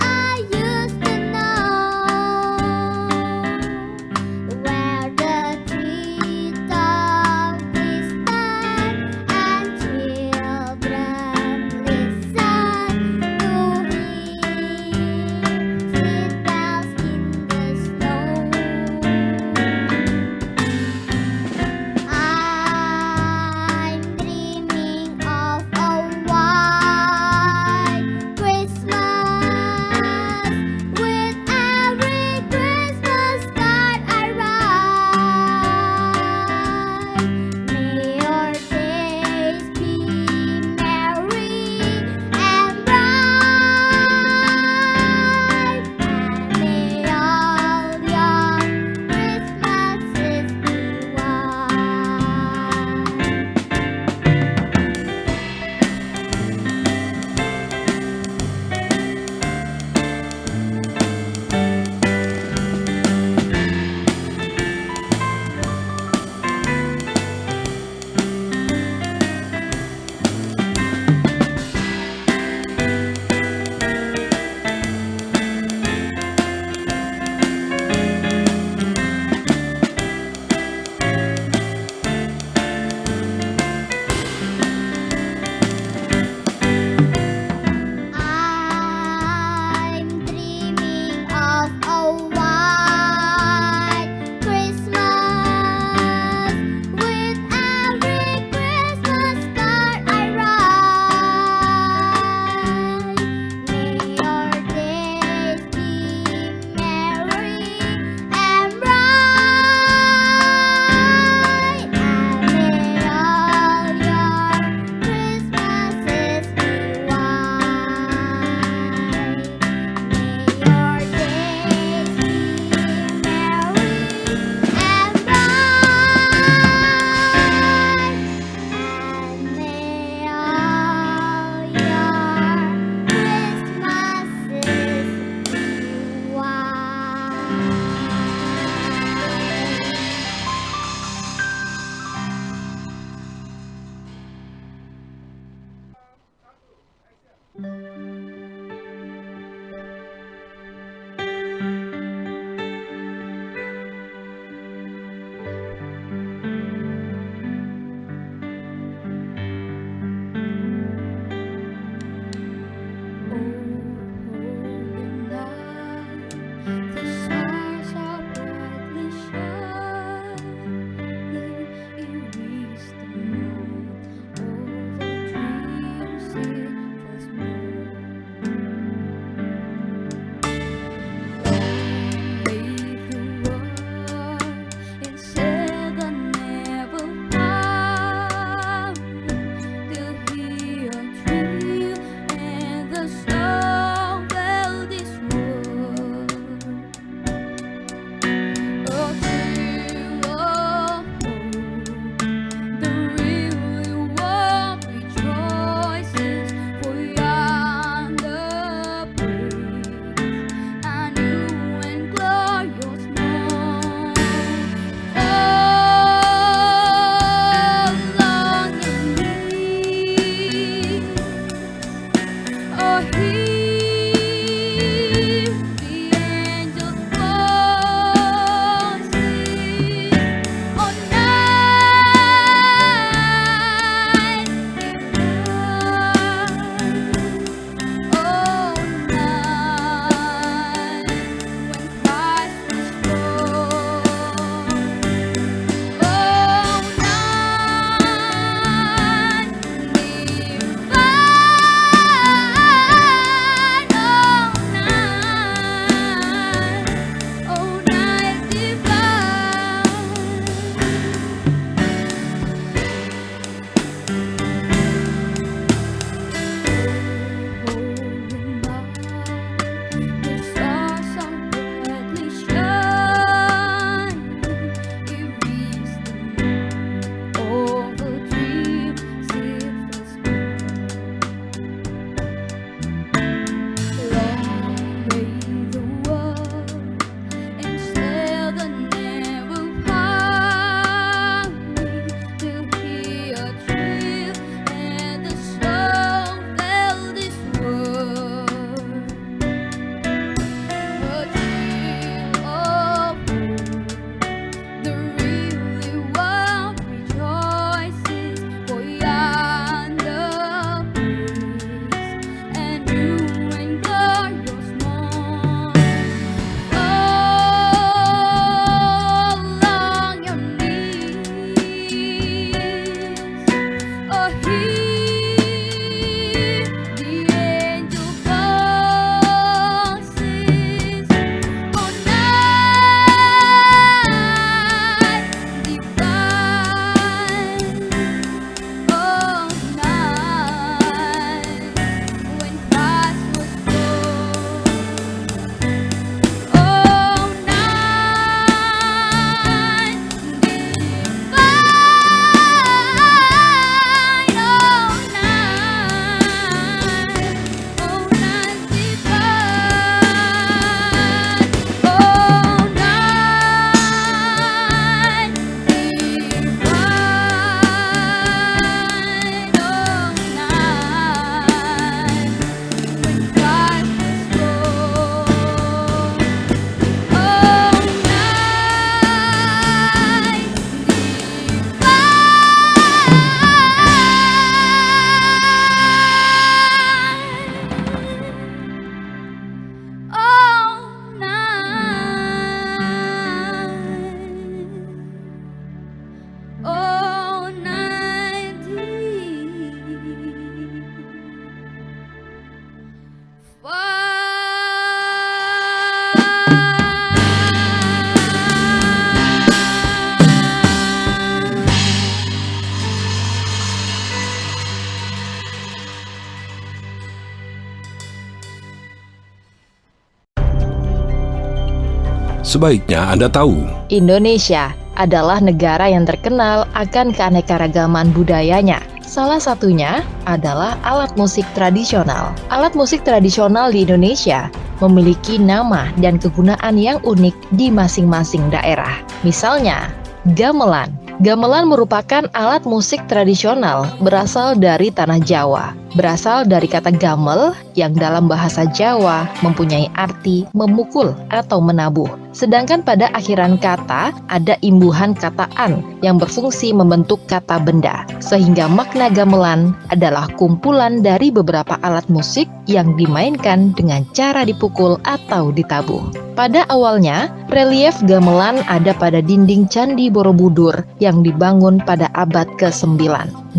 Sebaiknya Anda tahu, Indonesia adalah negara yang terkenal akan keanekaragaman budayanya. Salah satunya adalah alat musik tradisional. Alat musik tradisional di Indonesia memiliki nama dan kegunaan yang unik di masing-masing daerah. Misalnya, gamelan. Gamelan merupakan alat musik tradisional berasal dari tanah Jawa. Berasal dari kata gamel yang dalam bahasa Jawa mempunyai arti memukul atau menabuh. Sedangkan pada akhiran kata ada imbuhan kata an yang berfungsi membentuk kata benda. Sehingga makna gamelan adalah kumpulan dari beberapa alat musik yang dimainkan dengan cara dipukul atau ditabuh. Pada awalnya, relief gamelan ada pada dinding Candi Borobudur yang dibangun pada abad ke-9.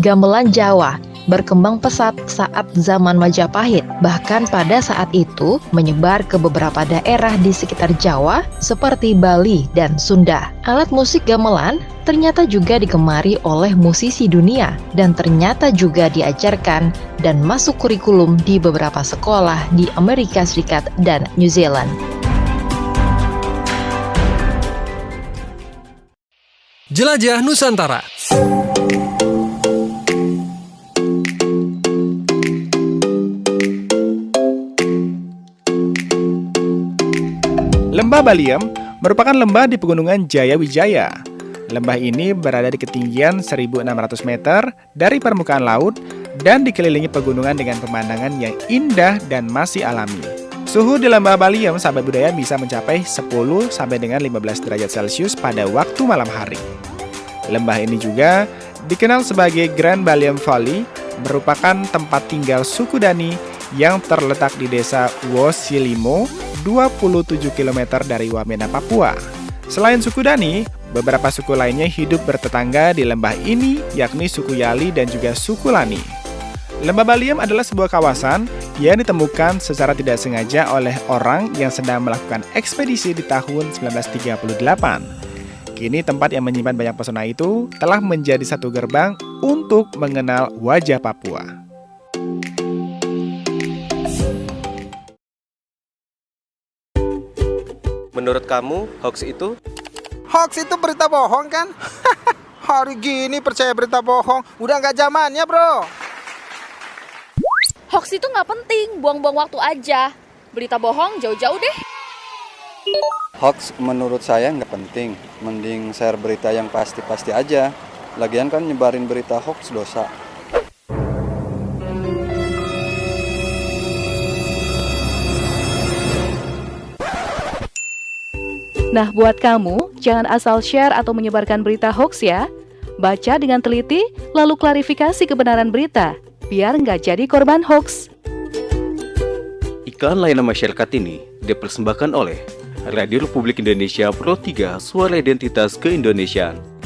Gamelan Jawa berkembang pesat saat zaman Majapahit. Bahkan pada saat itu menyebar ke beberapa daerah di sekitar Jawa seperti Bali dan Sunda. Alat musik gamelan ternyata juga digemari oleh musisi dunia dan ternyata juga diajarkan dan masuk kurikulum di beberapa sekolah di Amerika Serikat dan New Zealand. Jelajah Nusantara. Lembah Baliem merupakan lembah di pegunungan Jayawijaya. Lembah ini berada di ketinggian 1.600 meter dari permukaan laut dan dikelilingi pegunungan dengan pemandangan yang indah dan masih alami. Suhu di Lembah Baliem, sahabat budaya, bisa mencapai 10 sampai dengan 15 derajat Celcius pada waktu malam hari. Lembah ini juga dikenal sebagai Grand Baliem Valley, merupakan tempat tinggal suku Dani yang terletak di desa Wosilimo, 27 km dari Wamena, Papua. Selain suku Dani, beberapa suku lainnya hidup bertetangga di lembah ini, yakni suku Yali dan juga suku Lani. Lembah Baliem adalah sebuah kawasan yang ditemukan secara tidak sengaja oleh orang yang sedang melakukan ekspedisi di tahun 1938. Kini tempat yang menyimpan banyak pesona itu telah menjadi satu gerbang untuk mengenal wajah Papua. Menurut kamu, hoax itu? Hoax itu berita bohong kan? Hari gini percaya berita bohong, udah nggak zamannya bro. Hoax itu nggak penting, buang-buang waktu aja. Berita bohong jauh-jauh deh. Hoax menurut saya nggak penting, mending share berita yang pasti-pasti aja. Lagian kan nyebarin berita hoax dosa. Nah, buat kamu, jangan asal share atau menyebarkan berita hoax ya. Baca dengan teliti, lalu klarifikasi kebenaran berita, biar nggak jadi korban hoax. Iklan layanan masyarakat ini dipersembahkan oleh Radio Republik Indonesia Pro 3, Suara Identitas Keindonesiaan.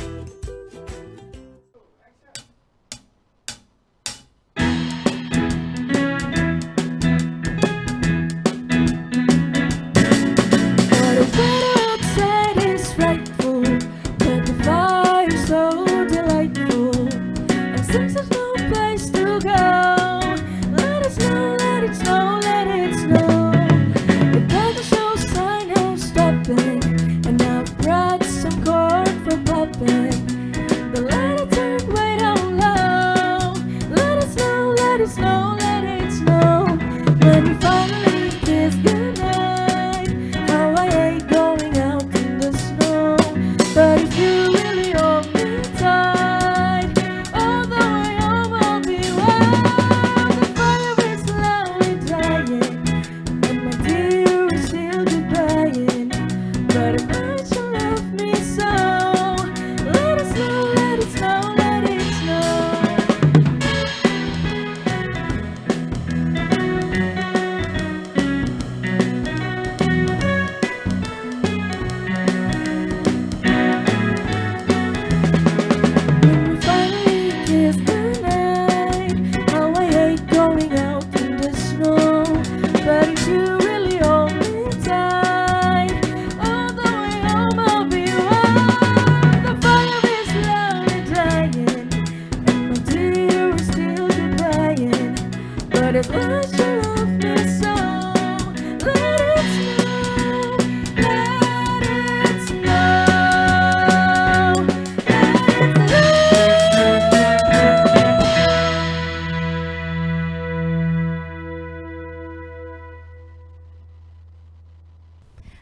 And I've brought some corn for Papa.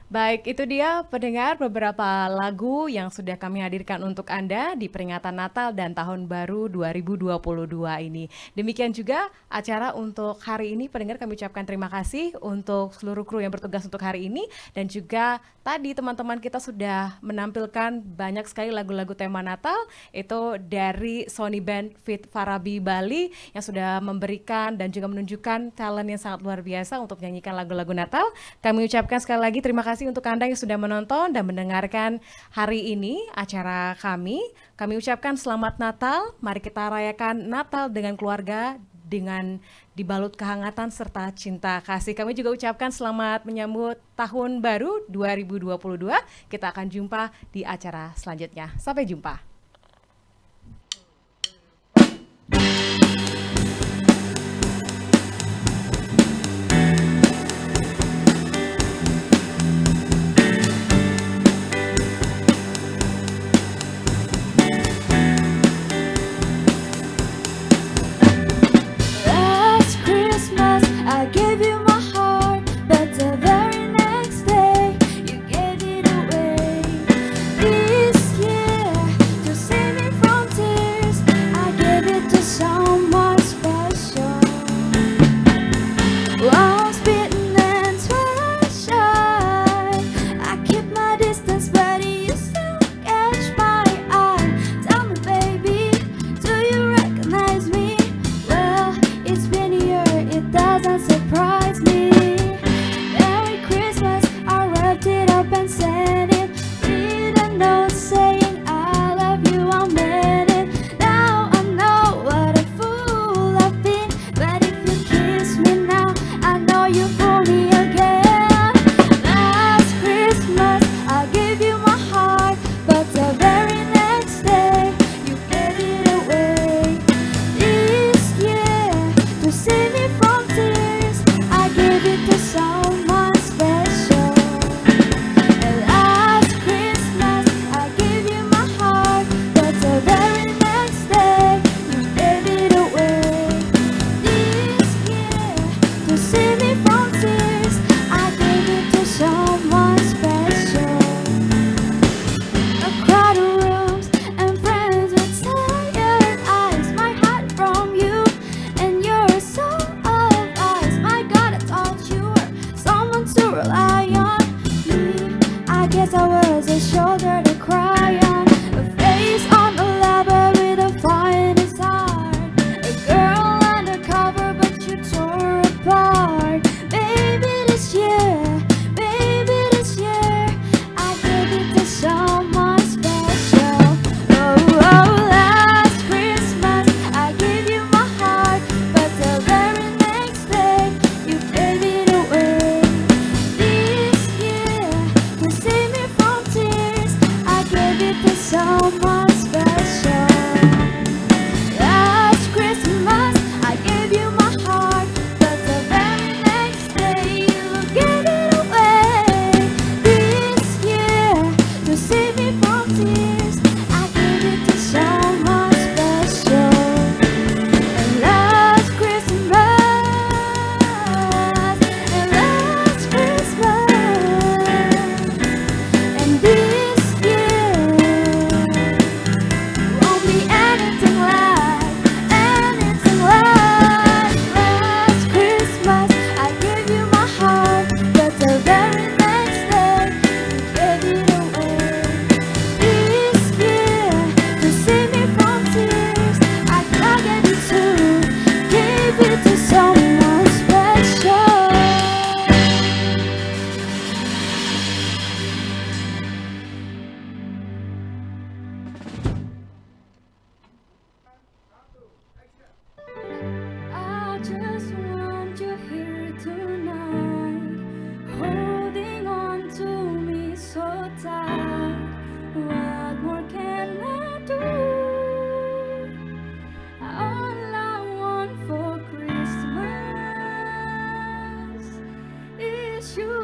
Baik, itu dia pendengar beberapa lagu yang sudah kami hadirkan untuk Anda di peringatan Natal dan Tahun Baru 2022 ini. Demikian juga acara untuk hari ini. Pendengar, kami ucapkan terima kasih untuk seluruh kru yang bertugas untuk hari ini. Dan juga tadi teman-teman kita sudah menampilkan banyak sekali lagu-lagu tema Natal. Itu dari Sony Band Fit Farabi Bali yang sudah memberikan dan juga menunjukkan talent yang sangat luar biasa untuk menyanyikan lagu-lagu Natal. Kami ucapkan sekali lagi terima kasih untuk Anda yang sudah menonton dan mendengarkan hari ini acara kami. Kami ucapkan selamat Natal. Mari kita rayakan Natal dengan keluarga, dengan dibalut kehangatan serta cinta kasih. Kami juga ucapkan selamat menyambut Tahun Baru 2022. Kita akan jumpa di acara selanjutnya. Sampai jumpa. I gave you my heart, but the very next day you gave it away. This year, to save me from tears, I gave it to someone special. Once bitten and twice shy, I keep my distance, but you still catch my eye. Tell me, baby, do you recognize me? Well, it's been a year, it doesn't surprise me. Merry Christmas, I wrapped it up and sent it. Read a note saying I love you, I meant it. Now I know what a fool I've been, but if you kiss me now, I know you fool me again. Last Christmas, I gave you my heart, but the very next day you gave it away. This year, to save me from tears, I gave it to someone special. And last Christmas, I gave you my heart, but the very next day you gave it away. This year, to save me from tears, I gave it to someone special. A crowded rooms and friends with tired eyes, my heart from you and your soul of ice. My God, I thought you were someone to rely on. Me, I guess I was a shoulder to cry on, a face on the level with a fire in his heart, a girl undercover but you tore apart. Baby, this year, I gave it to someone special. Oh, last Christmas, I gave you my heart, but the very next day you gave it away. This year, to save me from tears, I gave it to someone special. Last Christmas, I gave you my heart, but the very next day you gave it away. This year, to save me from tears, I gave it to someone special. And last Christmas, and this year won't be anything like last Christmas. I gave you my heart, but the very next day you gave it away. This year, to save me from tears, I gave it to someone special. I just want you here tonight, holding on to me so tight. What more can I do? All I want for Christmas is you.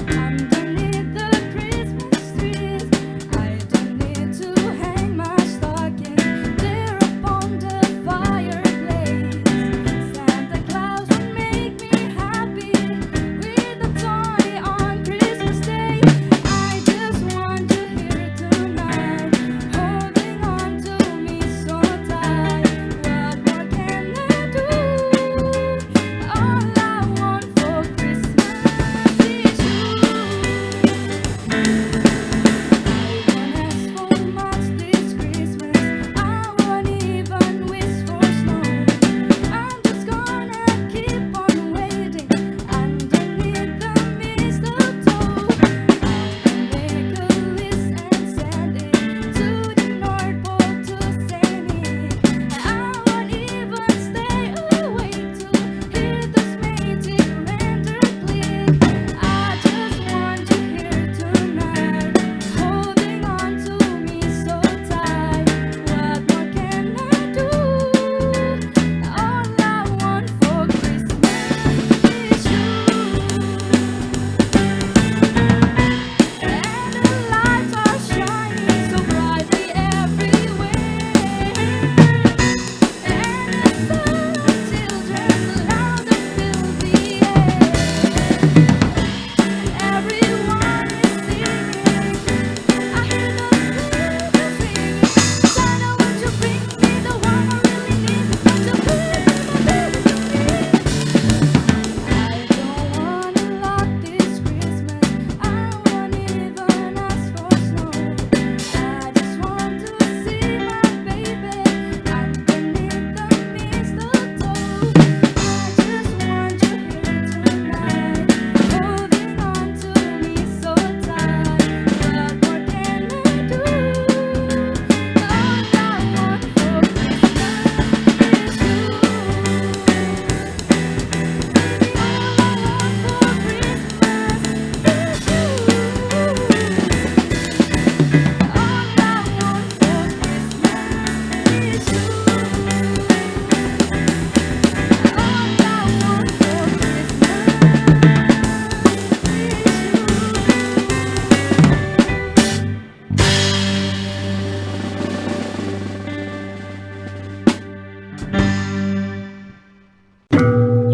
Underneath the Christmas tree.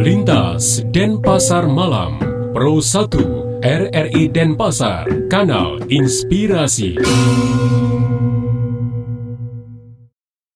Lintas Denpasar Malam, Pro 1, RRI Denpasar, Kanal Inspirasi.